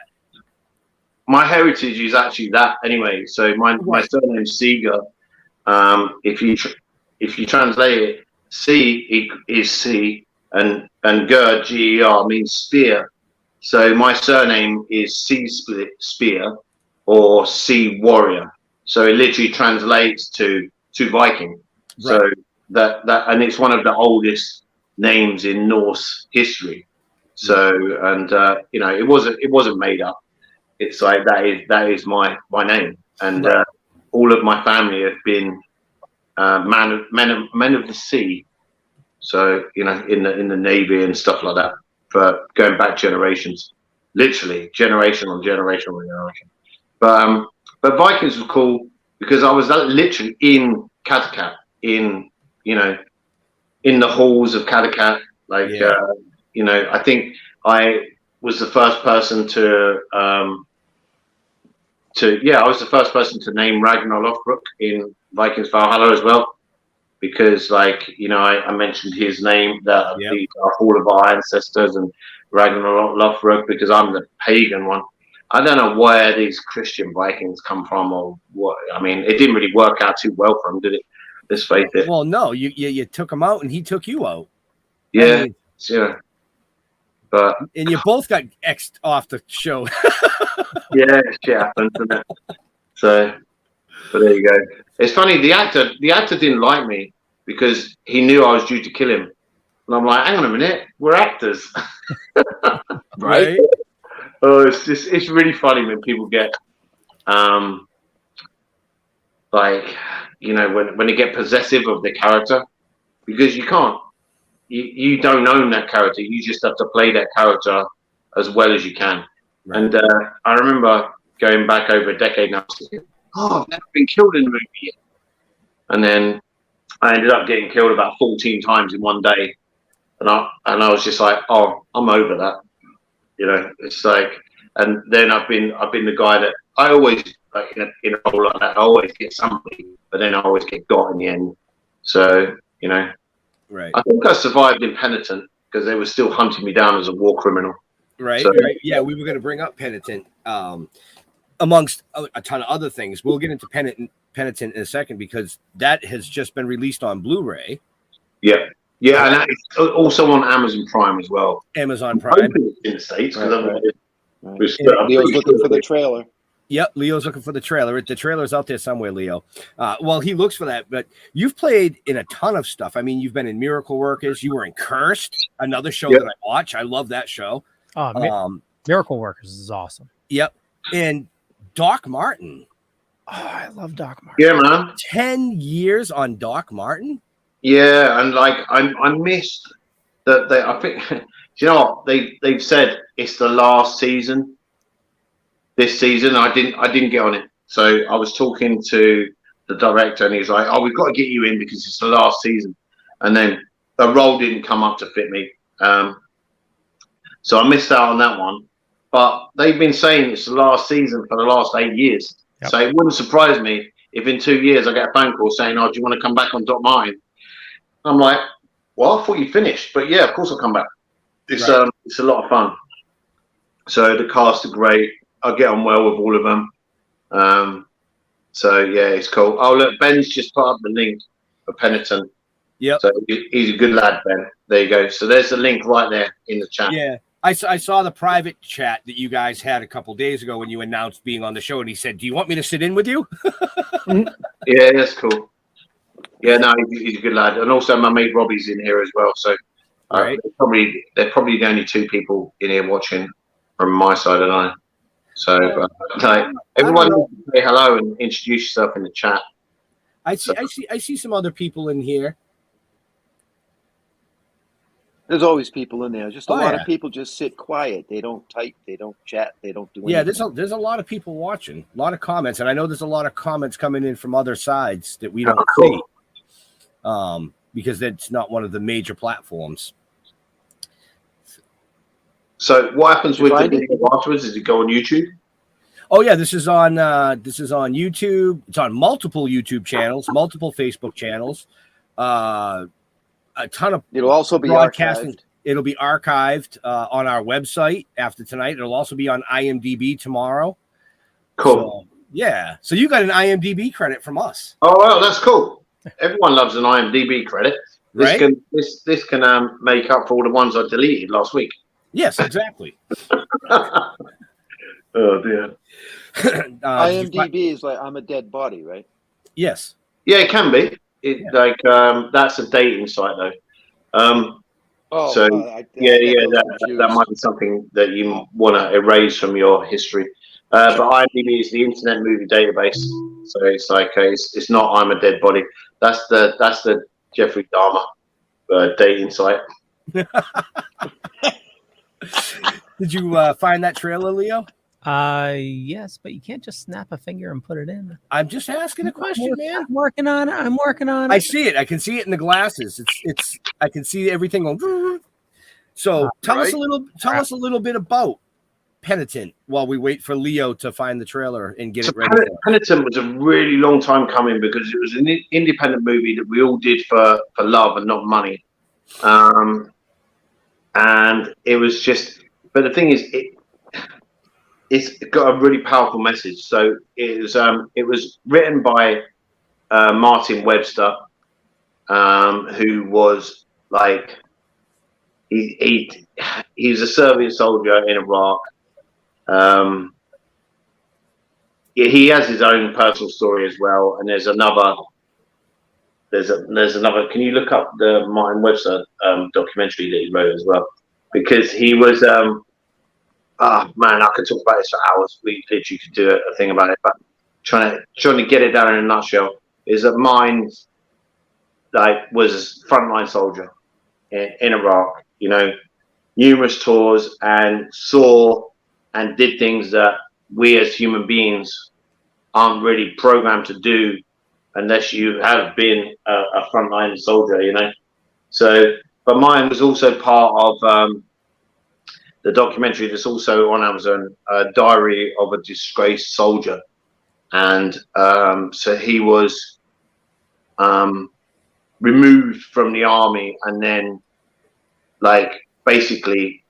my heritage is actually that anyway. So my surname's Seager. If you translate it, C is sea, and Ger, Ger, means spear. So my surname is Sea Spear or Sea Warrior. So it literally translates to Viking. Right. So that and it's one of the oldest names in Norse history. So it wasn't made up. It's like that is my name, and all of my family have been men of the sea. So in the Navy and stuff like that, for going back generations, literally generation on generation on generation. But Vikings was cool because I was literally in Kattegat, in the halls of Kattegat. Like I think I was the first person I was the first person to name Ragnar Lothbrok in Vikings Valhalla as well, because I mentioned his name, that these are all of our ancestors, and Ragnar Lothbrok, because I'm the pagan one. I don't know where these Christian Vikings come from or what. I mean, it didn't really work out too well for him, did it? Let's face it. Well, no, you took him out and he took you out. Yeah, I mean, yeah. But you both got X'd off the show. Yeah, shit happens, doesn't it? So, but there you go. It's funny. The actor didn't like me because he knew I was due to kill him, and I'm like, hang on a minute, we're actors, right? Oh, it's really funny when people get when they get possessive of the character, because you can't. You don't own that character. You just have to play that character as well as you can. Right. And I remember going back over a decade now, thinking, I've never been killed in a movie yet. And then I ended up getting killed about 14 times in one day. And I was just like, oh, I'm over that. It's like, and then I've been the guy that I always, like in a role like that, I always get somebody, but then I always get got in the end. So, right. I think I survived Impenitent because they were still hunting me down as a war criminal. Right. Yeah, we were going to bring up Penitent amongst a ton of other things. We'll get into Penitent in a second because that has just been released on Blu-ray. Yeah, and that is also on Amazon Prime as well. Amazon Prime in the States. Leo's looking for the trailer. Yep, Leo's looking for the trailer. The trailer's out there somewhere, Leo. Well, he looks for that, but you've played in a ton of stuff. I mean, you've been in Miracle Workers. You were in Cursed, another show that I watch. I love that show. Oh, Miracle Workers is awesome. Yep. And Doc Martin I love Doc Martin. Yeah, man. 10 years on Doc Martin? Yeah, and like I missed that. I think you know what they've said it's the last season. This season, I didn't get on it. So I was talking to the director, and he was like, "Oh, we've got to get you in because it's the last season." And then the role didn't come up to fit me, so I missed out on that one. But they've been saying it's the last season for the last 8 years. Yep. So it wouldn't surprise me if in 2 years I get a phone call saying, "Oh, do you want to come back on Doc Martin?" I'm like, "Well, I thought you finished, but yeah, of course I'll come back." It's right. It's a lot of fun. So the cast are great. I get on well with all of them. So yeah, it's cool. Oh look, Ben's just put up the link for Penitent. Yep. So he's a good lad, Ben. There you go. So there's the link right there in the chat. Yeah. I saw the private chat that you guys had a couple days ago when you announced being on the show, and he said, "Do you want me to sit in with you?" Yeah, that's cool. Yeah, no, he's a good lad, and also my mate Robbie's in here as well. So right. they're probably the only two people in here watching from my side, and I. So everyone say hello and introduce yourself in the chat. I see some other people in here. There's always people in there. Just a lot of people just sit quiet. They don't type. They don't chat. They don't do anything. Yeah, there's a lot of people watching. A lot of comments, and I know there's a lot of comments coming in from other sides that we don't see, because that's not one of the major platforms. So what happens with the video afterwards? Does it go on YouTube? Oh yeah, this is on YouTube. It's on multiple YouTube channels, multiple Facebook channels. A ton of it'll also be broadcasting. Archived. It'll be archived on our website after tonight. It'll also be on IMDb tomorrow. Cool. So, yeah. So you got an IMDb credit from us. Oh well, that's cool. Everyone loves an IMDb credit. This right? can make up for all the ones I deleted last week. Yes, exactly. Oh dear. IMDb is like I'm a dead body, right? Yes. Yeah, it can be. That's a dating site though. That might be something that you want to erase from your history. But IMDb is the Internet Movie Database, so it's like it's not I'm a dead body. That's the Jeffrey Dahmer dating site. Did you find that trailer, Leo? Yes, but you can't just snap a finger and put it in. I'm just asking a question, man. I'm working on it. I see it. I can see it in the glasses. It's. I can see everything going. So tell us a little bit about Penitent while we wait for Leo to find the trailer and get it ready. Penitent was a really long time coming because it was an independent movie that we all did for love and not money, and it was just. But the thing is, it's got a really powerful message. So it was written by Martin Webster, who was like he was a Serbian soldier in Iraq. He has his own personal story as well, and there's another. Can you look up the Martin Webster documentary that he wrote as well? Because he was, man, I could talk about this for hours. We literally could do a thing about it, but trying to get it down in a nutshell is that mine, was a frontline soldier in Iraq. You know, numerous tours and saw and did things that we as human beings aren't really programmed to do unless you have been a frontline soldier. You know, so. But mine was also part of the documentary that's also on Amazon, Diary of a Disgraced Soldier. And so he was removed from the army and then, basically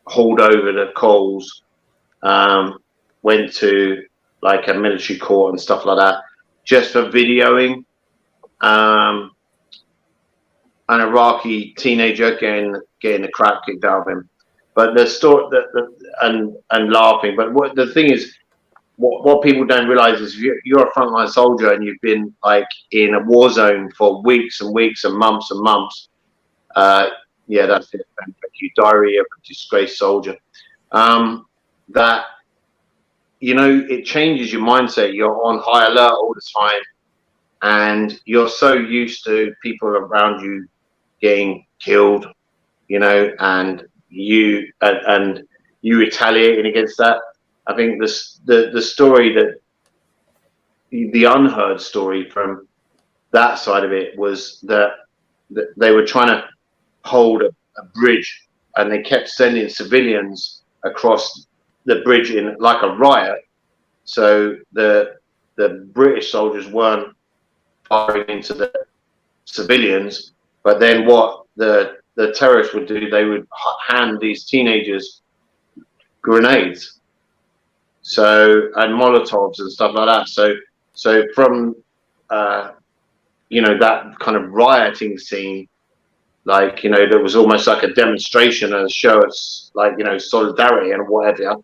hauled over the coals, went to, a military court and stuff like that, just for videoing. An Iraqi teenager getting the crap kicked out of him, but the story and laughing. But what the thing is, what people don't realize is if you're a frontline soldier and you've been in a war zone for weeks and weeks and months, that's it. Thank you. Diary of a Disgraced Soldier. That you know, it changes your mindset. You're on high alert all the time, and you're so used to people around you getting killed, you know, and you retaliating against that. I think the story that the unheard story from that side of it was that they were trying to hold a bridge, and they kept sending civilians across the bridge in like a riot. So the British soldiers weren't firing into the civilians, but then what the terrorists would do, they would hand these teenagers grenades, so, and Molotovs and stuff like that. So from you know, that kind of rioting scene, like, you know, there was almost like a demonstration and a show of, like, you know, solidarity and whatever.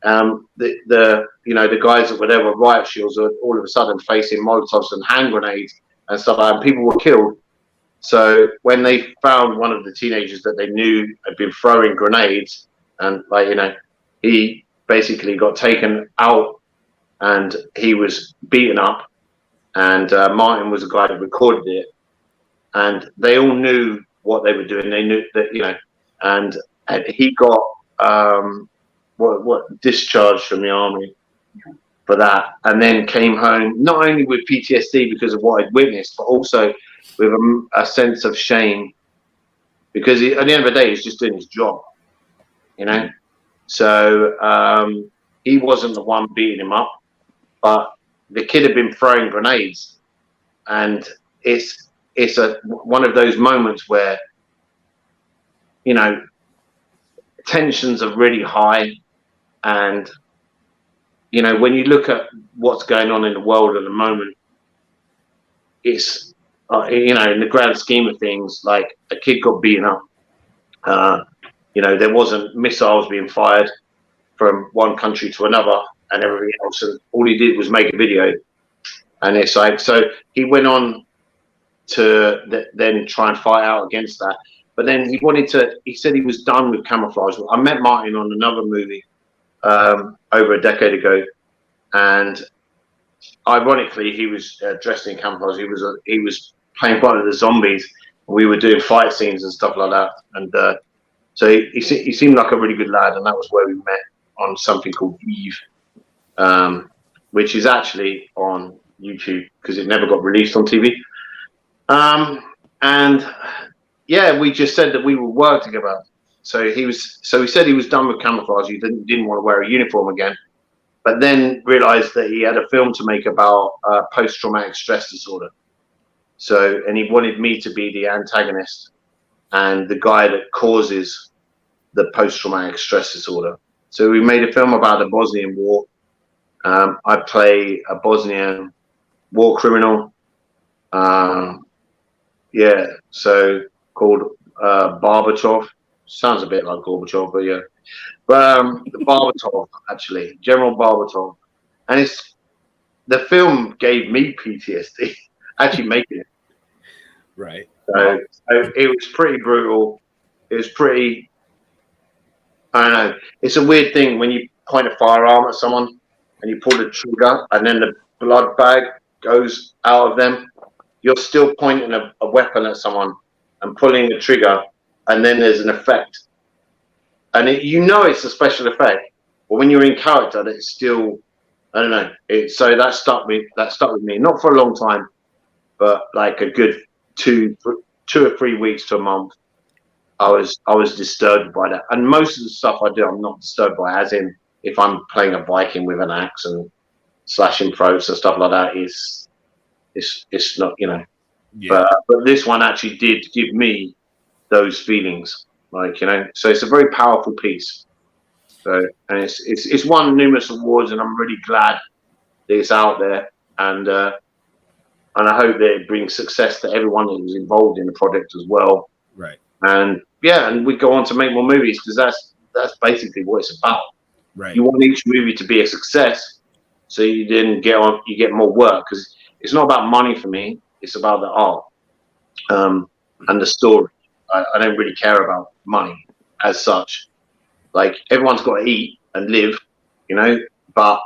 The you know, the guys that were there with riot shields are all of a sudden facing Molotovs and hand grenades and stuff like that, and people were killed. So when they found one of the teenagers that they knew had been throwing grenades, and, like, you know, he basically got taken out and he was beaten up, and Martin was the guy that recorded it, and they all knew what they were doing. They knew that, you know, and he got what discharged from the army for that, and then came home not only with PTSD because of what I'd witnessed, but also with a sense of shame, because at the end of the day, he's just doing his job, you know. So he wasn't the one beating him up, but the kid had been throwing grenades, and it's one of those moments where, you know, tensions are really high, and, you know, when you look at what's going on in the world at the moment, it's you know, in the grand scheme of things, like, a kid got beaten up. You know, there wasn't missiles being fired from one country to another and everything else, and all he did was make a video. And it's like, so he went on to then try and fight out against that. But then he said he was done with camouflage. I met Martin on another movie over a decade ago, and ironically, he was dressed in camouflage. He was playing part of the zombies. We were doing fight scenes and stuff like that. And so he seemed like a really good lad, and that was where we met, on something called Eve, which is actually on YouTube because it never got released on TV. And yeah, we just said that we would work together. So he said he was done with camouflage. He didn't want to wear a uniform again, but then realized that he had a film to make about post-traumatic stress disorder. So, and he wanted me to be the antagonist and the guy that causes the post-traumatic stress disorder. So we made a film about the Bosnian War. I play a Bosnian war criminal. Yeah, so called Barbatov. Sounds a bit like Gorbachev, but yeah. But Barbatov, actually, General Barbatov. And the film gave me PTSD, actually making it. Right. So it was pretty brutal. It was pretty, I don't know. It's a weird thing when you point a firearm at someone and you pull the trigger and then the blood bag goes out of them. You're still pointing a weapon at someone and pulling the trigger, and then there's an effect. And you know it's a special effect, but when you're in character, it's still, I don't know. So that stuck with me. Not for a long time, but like a good 2 or 3 weeks to a month. I was disturbed by that. And most of the stuff I do, I'm not disturbed by. As in, if I'm playing a Viking with an axe and slashing throats and stuff like that, it's not, you know. Yeah. But this one actually did give me those feelings, like, you know. So it's a very powerful piece. So, and it's won numerous awards, and I'm really glad that it's out there, and I hope that it brings success to everyone that was involved in the project as well. Right. And yeah, and we go on to make more movies, because that's basically what it's about. Right. You want each movie to be a success, so you then you get more work, because it's not about money for me. It's about the art and the story. I don't really care about money as such. Like, everyone's got to eat and live, you know, but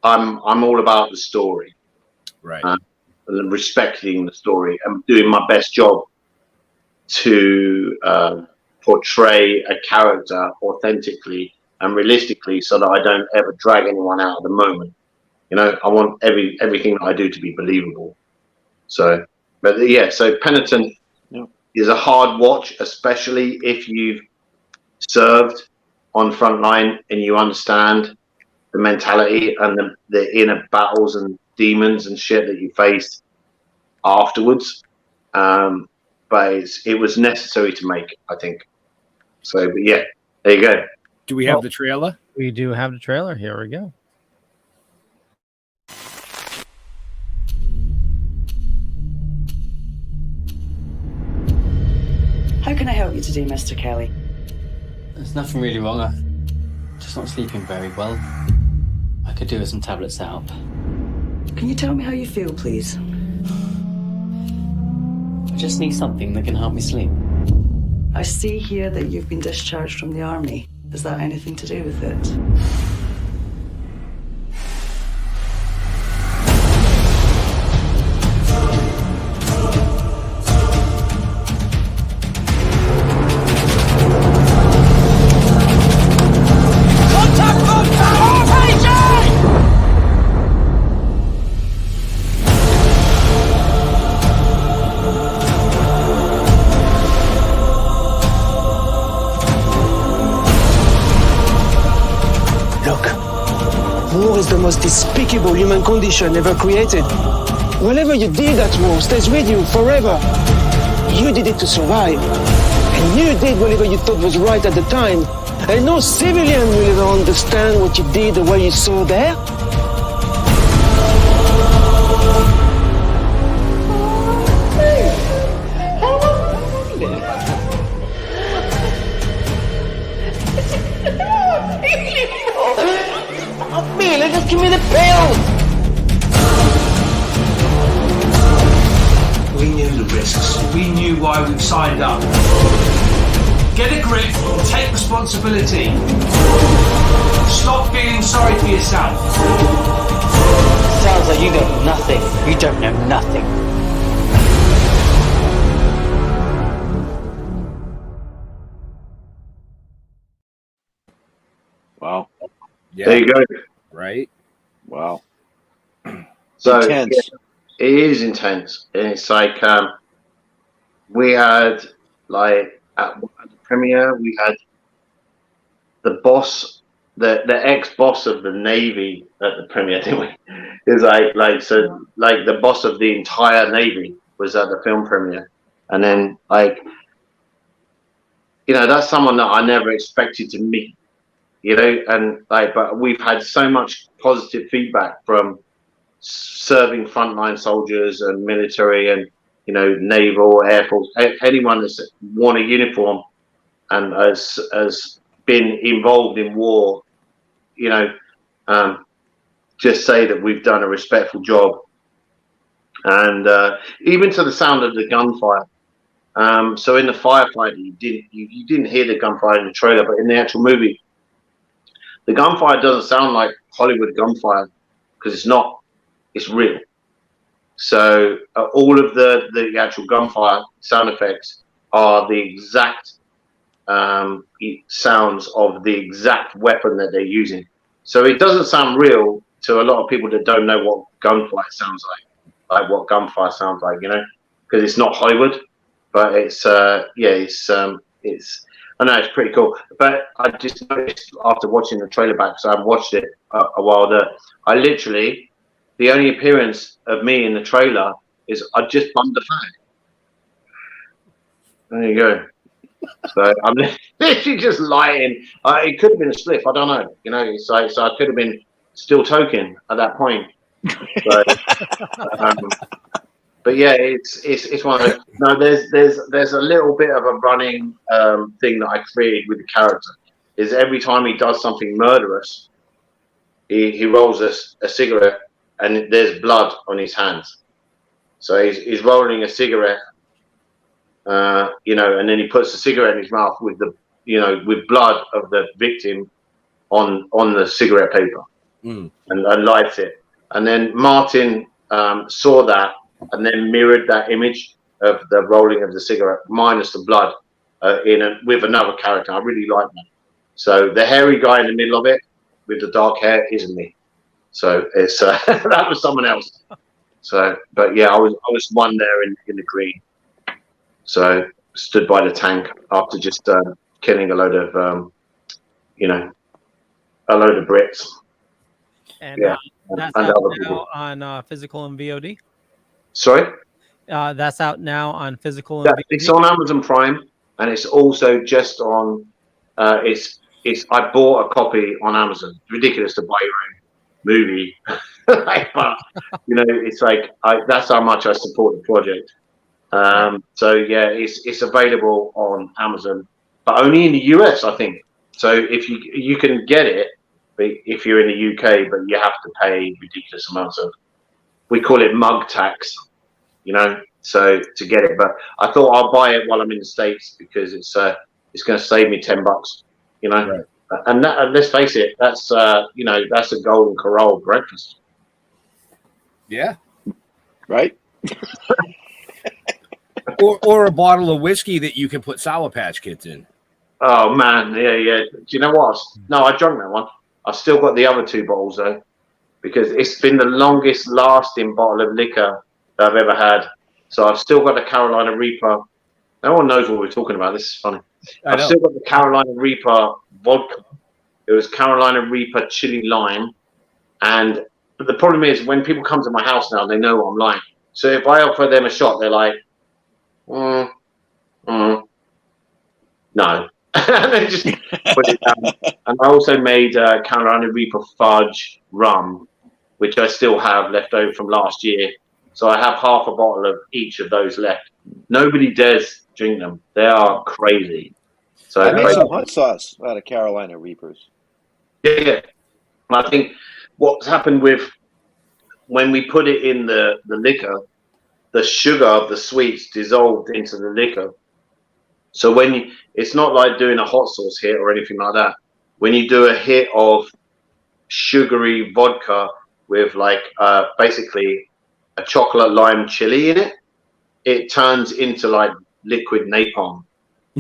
I'm all about the story, Right. And respecting the story and doing my best job to portray a character authentically and realistically, so that I don't ever drag anyone out of the moment. You know, I want everything that I do to be believable. So, but yeah, so Penitent is a hard watch, especially if you've served on front line and you understand the mentality and the inner battles and demons and shit that you faced afterwards. But it was necessary to make, I think. So, but yeah, there you go. Do we have the trailer? We do have the trailer. Here we go. How can I help you today, Mr. Kelly? There's nothing really wrong. I'm just not sleeping very well. I could do with some tablets to help. Can you tell me how you feel, please? I just need something that can help me sleep. I see here that you've been discharged from the army. Is that anything to do with it? War is the most despicable human condition ever created. Whatever you did at war stays with you forever. You did it to survive. And you did whatever you thought was right at the time. And no civilian will ever understand what you did or what you saw there. Just give me the pills! We knew the risks. We knew why we've signed up. Get a grip, take responsibility. Stop feeling sorry for yourself. Sounds like you got nothing. You don't know nothing. Wow. Yeah. There you go. Right. Wow. So intense. Yeah, it is intense. And it's like we had like at the premiere, we had the boss, the ex-boss of the Navy at the premiere, didn't we? It was like so like the boss of the entire Navy was at the film premiere. And then like, you know, that's someone that I never expected to meet. You know, and like, but we've had so much positive feedback from serving frontline soldiers and military and, you know, naval, air force, anyone that's worn a uniform and has been involved in war, you know, just say that we've done a respectful job. And even to the sound of the gunfire. So in the firefight, you didn't hear the gunfire in the trailer, but in the actual movie, the gunfire doesn't sound like Hollywood gunfire because it's not. It's real. So all of the actual gunfire sound effects are the exact sounds of the exact weapon that they're using. So it doesn't sound real to a lot of people that don't know what gunfire sounds like what gunfire sounds like, you know, because it's not Hollywood. But it's I know it's pretty cool, but I just noticed after watching the trailer back, so I've watched it a while, that I literally, the only appearance of me in the trailer is I just bummed a fan. There you go. So I'm literally just lying. It could have been a spliff, I don't know. You know, it's like, so I could have been still toking at that point. So, but yeah, it's one of those. No, there's a little bit of a running thing that I created with the character. Is every time he does something murderous, he rolls a cigarette and there's blood on his hands. So he's rolling a cigarette, you know, and then he puts the cigarette in his mouth with the, you know, with blood of the victim on the cigarette paper. Mm. and I liked it. And then Martin saw that and then mirrored that image of the rolling of the cigarette minus the blood with another character. I really like that. So the hairy guy in the middle of it with the dark hair isn't me. So it's that was someone else. So, but yeah, I was one there in the green. So stood by the tank after just killing a load of Brits. And Yeah, that's and out other now people. on physical and VOD. Sorry. That's out now on physical and VOD. It's on Amazon Prime, and it's also just on. I bought a copy on Amazon. It's ridiculous to buy your own movie, but it's like that's how much I support the project. So yeah, it's available on Amazon, but only in the US, I think. So if you can get it, but if you're in the UK, but you have to pay ridiculous amounts of. We call it mug tax, So to get it, but I thought I'll buy it while I'm in the States because it's going to save me $10, Right. And let's face it, that's that's a Golden Corral breakfast. Yeah. Right. or a bottle of whiskey that you can put Sour Patch Kids in. Oh man, yeah. Do you know what? No, I drank that one. I've still got the other 2 bottles though, because it's been the longest lasting bottle of liquor that I've ever had. So I've still got the Carolina Reaper. No one knows what we're talking about. This is funny. I've still got the Carolina Reaper vodka. It was Carolina Reaper chili lime. And the problem is when people come to my house now, they know what I'm like. So if I offer them a shot, they're like, no. And they just put it down. And I also made Carolina Reaper fudge rum, which I still have left over from last year. So I have half a bottle of each of those left. Nobody dares drink them. They are crazy. So I made some hot sauce out of Carolina Reapers. Yeah. I think what's happened with when we put it in the liquor, the sugar of the sweets dissolved into the liquor. So it's not like doing a hot sauce hit or anything like that. When you do a hit of sugary vodka with basically a chocolate lime chili in it, it turns into like liquid napalm.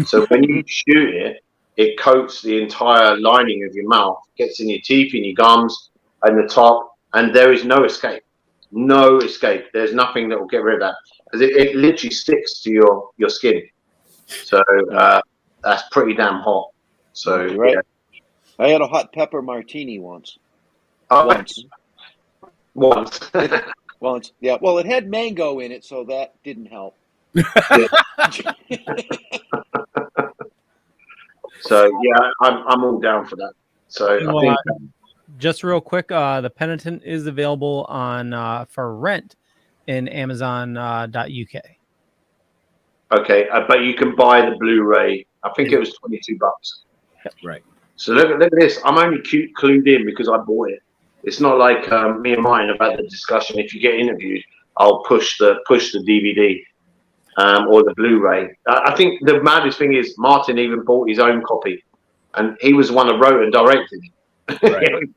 So when you shoot it, it coats the entire lining of your mouth, gets in your teeth, in your gums, and the top, and there is no escape. No escape. There's nothing that will get rid of that because it literally sticks to your skin. So that's pretty damn hot. So You're right. Yeah. I had a hot pepper martini once. Once. Once. Yeah. Well, it had mango in it, so that didn't help. So yeah, I'm all down for that. So I think just real quick, The Penitent is available on for rent in Amazon.uk. Okay, but you can buy the Blu-ray. I think it was $22. Right. So look at this. I'm only clued in because I bought it. It's not like me and mine about the discussion. If you get interviewed, I'll push the DVD or the Blu-ray. I think the maddest thing is Martin even bought his own copy, and he was the one that wrote and directed it. Right.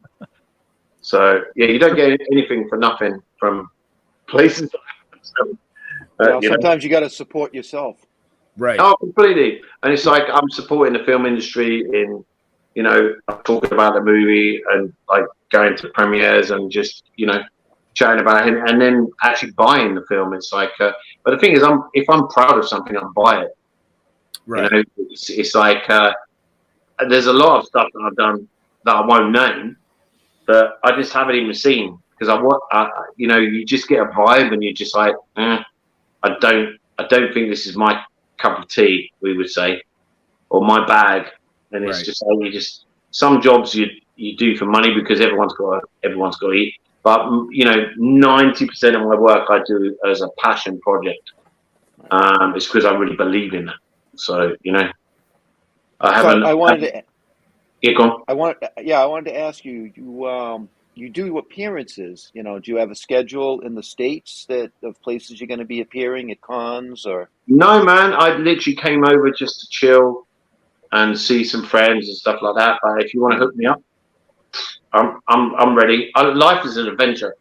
So yeah, you don't get anything for nothing from places. Sometimes you got to support yourself. Right. Oh, completely. And it's like I'm supporting the film industry in, I'm talking about the movie and like going to premieres and just, chatting about it and then actually buying the film. It's like, but the thing is, if I'm proud of something, I'll buy it. Right. It's like there's a lot of stuff that I've done that I won't name that I just haven't even seen because you just get a vibe and you're just like, I don't think this is my cup of tea, we would say, or my bag. And it's just like some jobs you do for money because everyone's got to eat. But 90% of my work I do as a passion project. It's because I really believe in it. So I wanted to. Yeah, go on. I wanted to ask you. You do appearances. Do you have a schedule in the States of places you're going to be appearing at cons or? No, man. I literally came over just to chill and see some friends and stuff like that. But if you want to hook me up, I'm ready. Life is an adventure,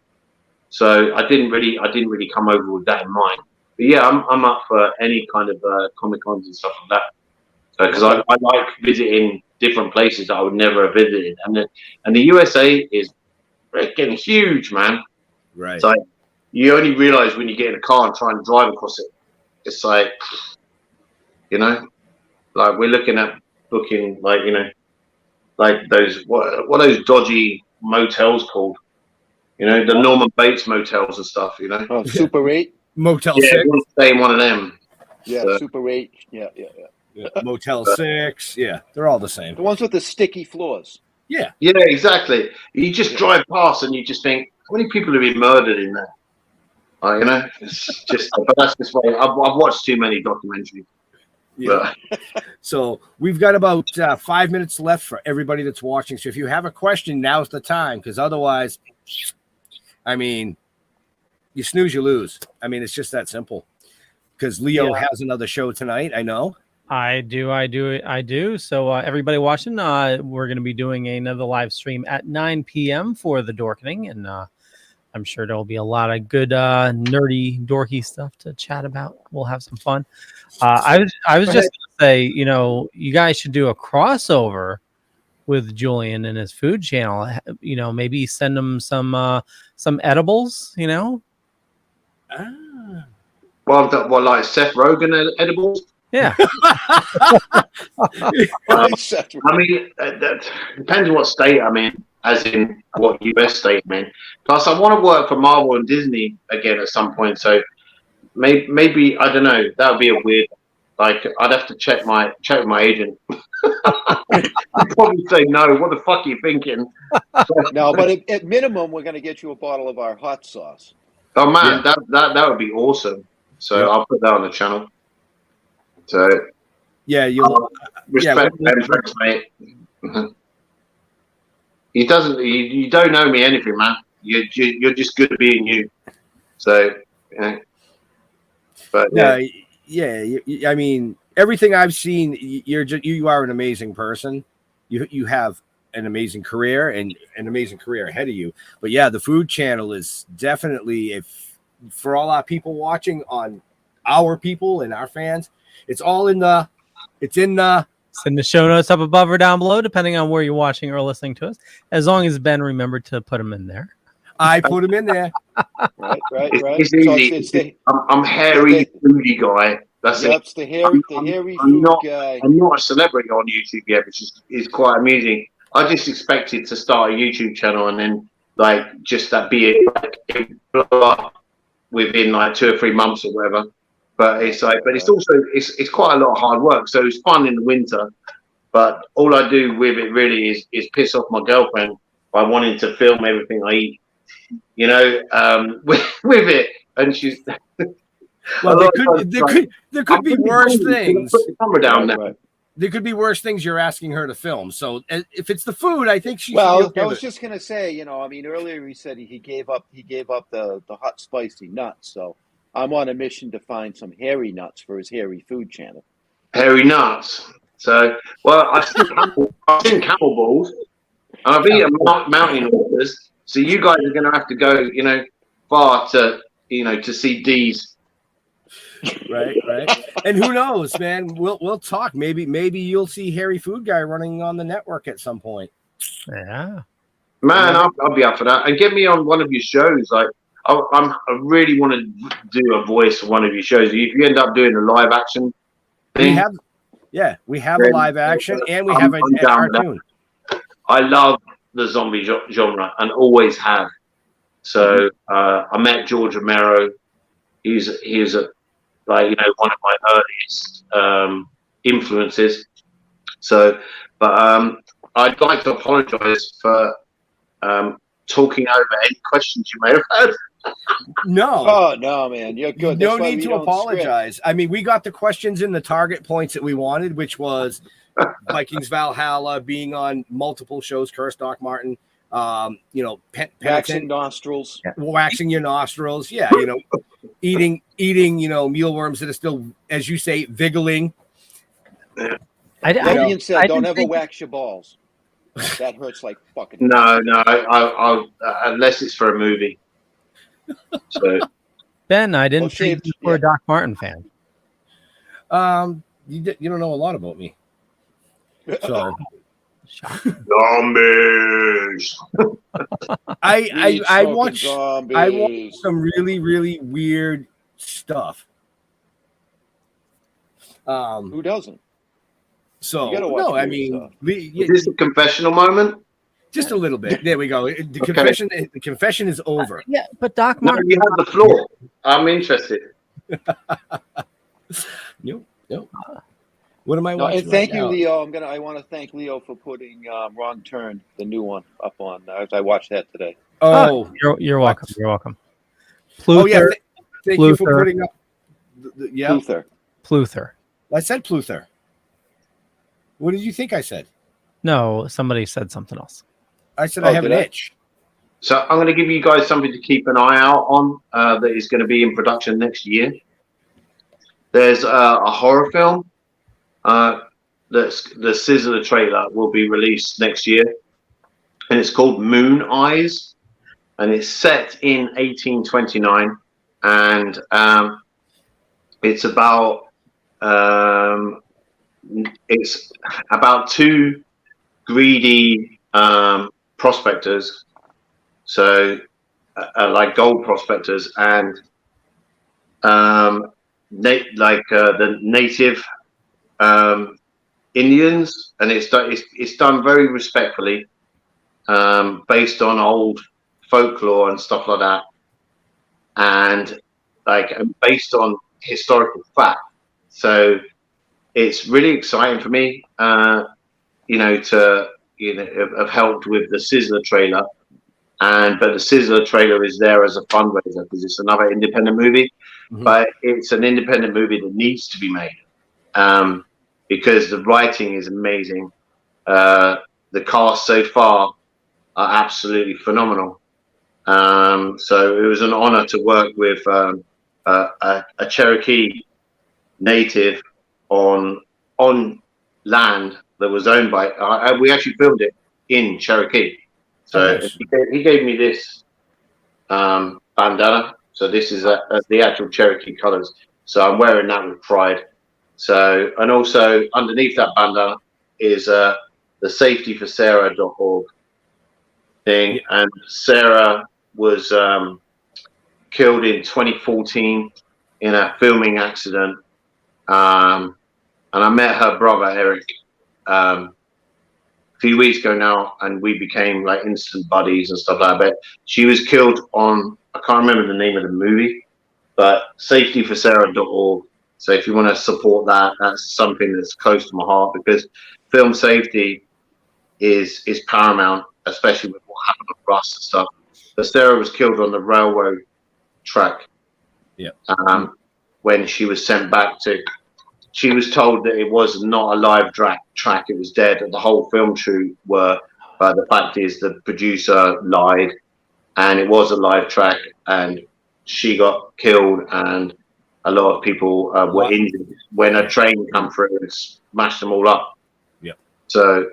so I didn't really come over with that in mind. But yeah, I'm up for any kind of Comic Cons and stuff like that. Because I like visiting different places that I would never have visited, and the USA is freaking huge, man. Right. It's like you only realize when you get in a car and try and drive across it. It's like, you know, like we're looking at booking, like, you know, like those what are those dodgy motels called? You know, the Norman Bates motels and stuff. You know, Oh, Super 8, Motel yeah, 6. we'll stay in one of them. yeah, So, Super 8, yeah. Motel 6. Yeah, they're all the same. The ones with the sticky floors. Yeah, exactly. You just drive past and you just think, how many people have been murdered in there? You know, it's just. But that's just why I've watched too many documentaries. Yeah. So we've got about 5 minutes left for everybody that's watching. So if you have a question, now's the time, because otherwise, I mean, you snooze, you lose. I mean, it's just that simple. Because Leo has another show tonight, I know. I do. So everybody watching, we're going to be doing another live stream at 9 p.m. for the Dorkening, and I'm sure there'll be a lot of good nerdy, dorky stuff to chat about. We'll have some fun. I was just going to say, you know, you guys should do a crossover with Julian and his food channel. You know, maybe send him some edibles. You know. Well, like Seth Rogen edibles. Yeah. I mean, that depends on what state I'm in, as in what US state I'm in. Plus, I want to work for Marvel and Disney again at some point. So maybe I don't know. That would be a weird. Like, I'd have to check with my agent. I'd probably say no. What the fuck are you thinking? No, but at minimum, we're going to get you a bottle of our hot sauce. Oh man, that would be awesome. So I'll put that on the channel. So yeah, you'll respect thanks, mate. He doesn't. You don't know me anything, man. You're just good at being you. So yeah. But I mean, everything I've seen, you are an amazing person. You have an amazing career and an amazing career ahead of you. But yeah, the food channel is definitely, for all our people watching, on our people and our fans, it's in the show notes up above or down below, depending on where you're watching or listening to us. As long as Ben remembered to put them in there. I put them in there. Right. It's easy. I'm hairy foodie guy. That's it. It's the hairy food guy. I'm not a celebrity on YouTube yet, which is quite amusing. I just expected to start a YouTube channel and then just that be it, blow up within 2 or 3 months or whatever. But it's it's quite a lot of hard work. So it's fun in the winter, but all I do with it really is piss off my girlfriend by wanting to film everything I eat. You know, with it, and she's. Well, there could be worse things. Put the camera down there. There could be worse things you're asking her to film. So if it's the food, I think she. Well, I was just gonna say, you know, I mean, earlier he said he gave up the hot spicy nuts. So I'm on a mission to find some hairy nuts for his hairy food channel. Hairy nuts. So, well, I've seen camel balls, and I've eaten mountain oysters. So you guys are going to have to go, you know, far to, you know, to see D's. Right. And who knows, man? We'll talk. Maybe you'll see Hairy Food Guy running on the network at some point. Yeah. Man, I'll be up for that. And get me on one of your shows. Like, I really want to do a voice for one of your shows. If you end up doing a live action thing. We have a live action and we have a cartoon. I love the zombie genre and always have. So I met George Romero. He's a one of my earliest influences. So, but I'd like to apologize for talking over any questions you may have had. No. Oh no, man, you're good. No need to apologize. I mean, we got the questions in the target points that we wanted, which was Vikings Valhalla, being on multiple shows, Curse Doc Martin, waxing nostrils, waxing your nostrils. Yeah, you know, eating, mealworms that are still, as you say, viggling. That being said, don't ever wax your balls. That hurts like fucking. No, I'll unless it's for a movie. So Ben, I didn't Well, see shit, you were a Doc Martin fan. You don't know a lot about me. So zombies. I watch zombies. some really, really weird stuff. Who doesn't? So You gotta watch no, I weird mean, stuff. Is this a confessional moment? just a little bit. There we go. The confession is over. Yeah, but Doc No, Martin. you have the floor. I'm interested. No. What am I No, watching? and thank right you, now? Leo. I want to thank Leo for putting Wrong Turn, the new one, up on. I watched that today. Oh, you're welcome. You're welcome. Oh yeah, Pluther. thank you for putting up. Yeah, Pluther. I said Pluther. What did you think I said? No, somebody said something else. I said I have an itch. So I'm going to give you guys something to keep an eye out on that is going to be in production next year. There's a horror film that's the Sizzler trailer will be released next year, and it's called Moon Eyes, and it's set in 1829, and it's about two greedy prospectors, so like gold prospectors, and the native Indians, and it's done very respectfully, based on old folklore and stuff like that, and based on historical fact. So it's really exciting for me, have helped with the Sizzler trailer, but the Sizzler trailer is there as a fundraiser because it's another independent movie, but it's an independent movie that needs to be made, because the writing is amazing. The cast so far are absolutely phenomenal. So it was an honor to work with a Cherokee native on land that was owned by. We actually filmed it in Cherokee. So he gave me this bandana. So this is the actual Cherokee colors. So I'm wearing that with pride. So, and also underneath that bandana is the safetyforsarah.org thing. Yeah. And Sarah was killed in 2014 in a filming accident. And I met her brother, Eric, a few weeks ago now, and we became like instant buddies and stuff like that. But she was killed on, I can't remember the name of the movie, but safetyforsarah.org. So if you want to support that, that's something that's close to my heart, because film safety is paramount, especially with what happened with Russ and stuff. But Sarah was killed on the railroad track. Yeah. When she was sent back to, she was told that it was not a live track, it was dead. The whole film shoot were, but the fact is the producer lied, and it was a live track, and she got killed, and a lot of people were injured when a train come through and smashed them all up. Yeah. So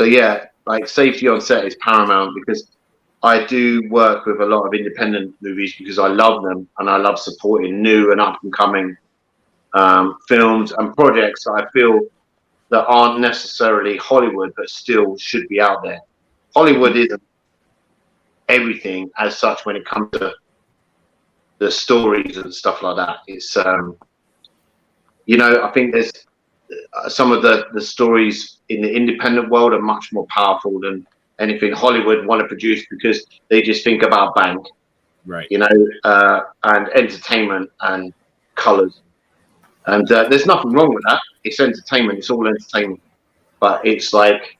yeah, like safety on set is paramount, because I do work with a lot of independent movies because I love them, and I love supporting new and up and coming films and projects that I feel that aren't necessarily Hollywood but still should be out there. Hollywood isn't everything as such when it comes to the stories and stuff like that. It's I think there's some of the stories in the independent world are much more powerful than anything Hollywood want to produce, because they just think about bank, right? And entertainment and colors, and there's nothing wrong with that. It's entertainment. It's all entertainment. But it's like,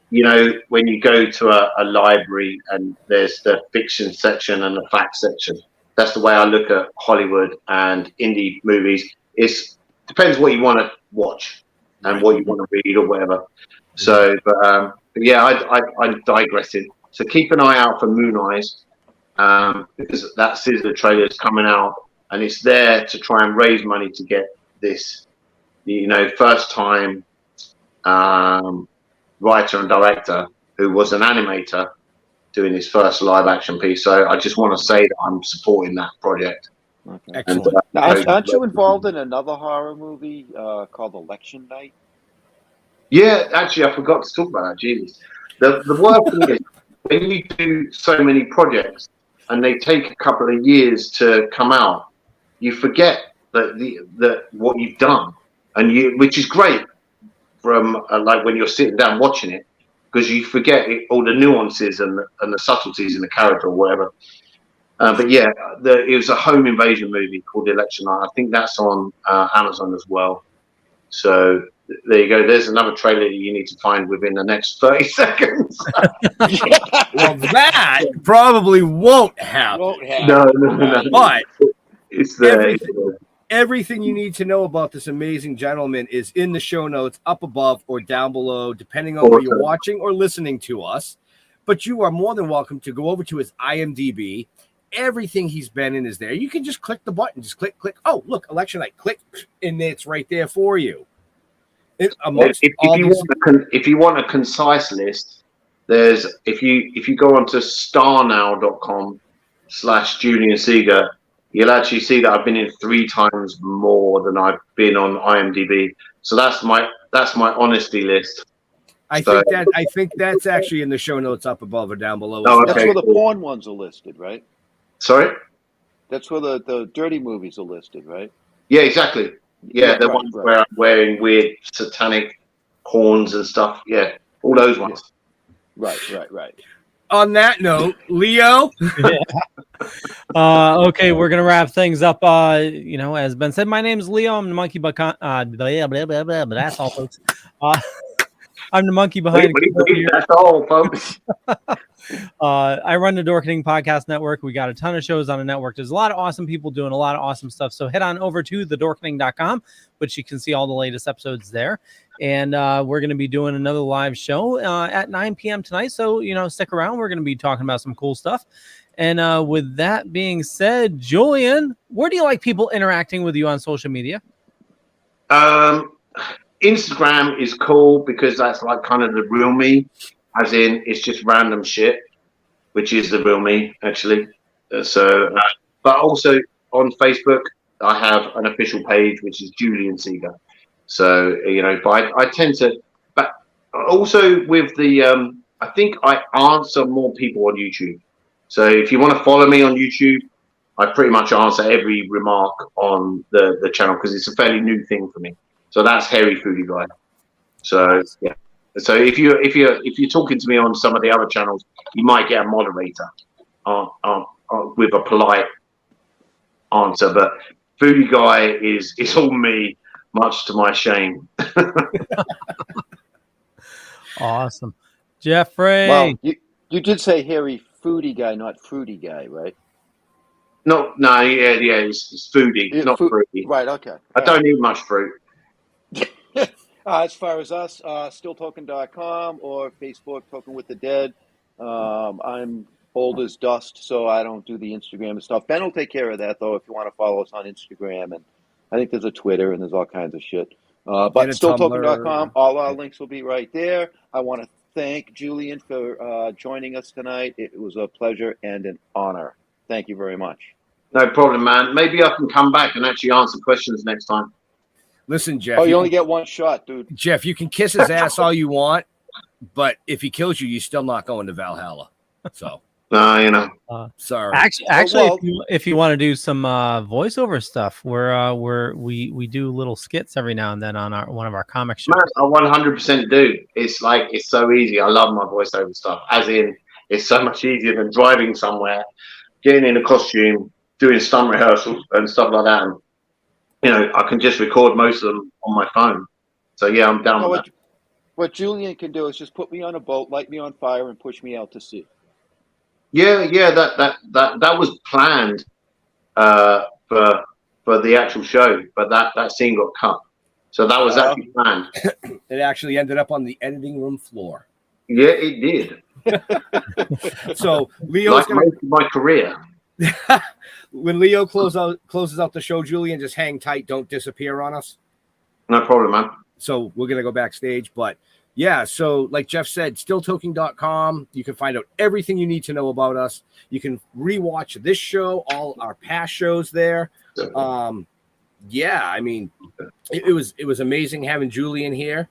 when you go to a library and there's the fiction section and the fact section. That's the way I look at Hollywood and indie movies. It depends what you want to watch and what you want to read or whatever. So, but yeah, I'm digressing. So keep an eye out for Moon Eyes, because that Sizzler trailer is coming out, and it's there to try and raise money to get this, first time writer and director who was an animator doing his first live action piece. So I just want to say that I'm supporting that project. Okay. Excellent. Now, aren't you involved in another horror movie called Election Night? Yeah, actually, I forgot to talk about that. Jesus, the worst thing is when you do so many projects and they take a couple of years to come out, you forget that what you've done, which is great from like when you're sitting down watching it, because you forget all the nuances and the subtleties in the character or whatever. But yeah, it was a home invasion movie called Election Night. I think that's on Amazon as well. So there you go. There's another trailer that you need to find within the next 30 seconds. Well, that probably won't happen. No. But it's there. Everything you need to know about this amazing gentleman is in the show notes up above or down below, depending on where you're watching or listening to us. But you are more than welcome to go over to his IMDb. Everything he's been in is there. You can just click the button. Just click. Oh, look, Election Night. Click, and it's right there for you. If you want a concise list, there's if you go onto starnow.com/Julian Seager, you'll actually see that I've been in 3 times more than I've been on IMDb. So that's my honesty list. I think that's actually in the show notes up above or down below. That's where the porn ones are listed, right? Sorry? That's where the dirty movies are listed, right? Yeah, exactly. Yeah, the ones where I'm wearing weird satanic horns and stuff. Yeah, all those ones. Right. On that note, Leo. Okay, we're gonna wrap things up. As Ben said, my name is Leo. I'm the monkey behind. That's all, folks. I'm the monkey behind. That's all, folks. I run the Dorkening Podcast Network. We got a ton of shows on the network. There's a lot of awesome people doing a lot of awesome stuff. So head on over to thedorkening.com, which you can see all the latest episodes there. And we're going to be doing another live show at 9 p.m. tonight. So, stick around. We're going to be talking about some cool stuff. And with that being said, Julian, where do you like people interacting with you on social media? Instagram is cool because that's like kind of the real me, as in it's just random shit, which is the real me actually. But also on Facebook, I have an official page which is Julian Seager. So but I tend to. But also with the, I think I answer more people on YouTube. So if you want to follow me on YouTube, I pretty much answer every remark on the channel because it's a fairly new thing for me. So that's Hairy Foodie Guy. So yeah. So if you're talking to me on some of the other channels, you might get a moderator with a polite answer. But Foodie Guy is all me, much to my shame. Awesome, Jeffrey. Well, you did say Hairy Foodie Guy, not Fruity Guy, right? No, yeah, it's foodie, not fruity. Right, okay. I don't eat much fruit. As far as us, stilltoken.com or Facebook, Token with the Dead. I'm old as dust, so I don't do the Instagram and stuff. Ben will take care of that, though, if you want to follow us on Instagram. And I think there's a Twitter and there's all kinds of shit. But stilltoken.com, all our links will be right there. I want to thank Julian for joining us tonight. It was a pleasure and an honor. Thank you very much. No problem, man. Maybe I can come back and actually answer questions next time. Listen, Jeff. Oh, you only get one shot, dude. Jeff, you can kiss his ass all you want, but if he kills you, you're still not going to Valhalla. So, sorry. Actually, if you want to do some voiceover stuff, we do little skits every now and then on one of our comic shows. Man, I 100% do. It's so easy. I love my voiceover stuff. As in, it's so much easier than driving somewhere, getting in a costume, doing stunt rehearsals and stuff like that. And, I can just record most of them on my phone. So yeah, I'm down with that. What Julian can do is just put me on a boat, light me on fire, and push me out to sea. Yeah, that was planned for the actual show, but that scene got cut. So that was actually planned. It actually ended up on the editing room floor. Yeah, it did. So Leo's most of my career. When Leo closes out the show, Julian, just hang tight. Don't disappear on us. No problem, man. So we're going to go backstage. But yeah, so like Jeff said, stilltoking.com. You can find out everything you need to know about us. You can rewatch this show, all our past shows there. Yeah, I mean, it was amazing having Julian here.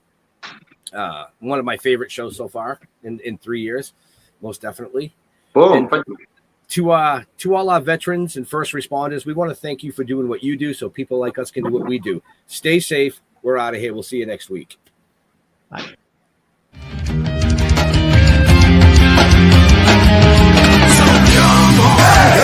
One of my favorite shows so far in 3 years, most definitely. Boom. To all our veterans and first responders, we want to thank you for doing what you do so people like us can do what we do. Stay safe. We're out of here. We'll see you next week. Bye. Come on.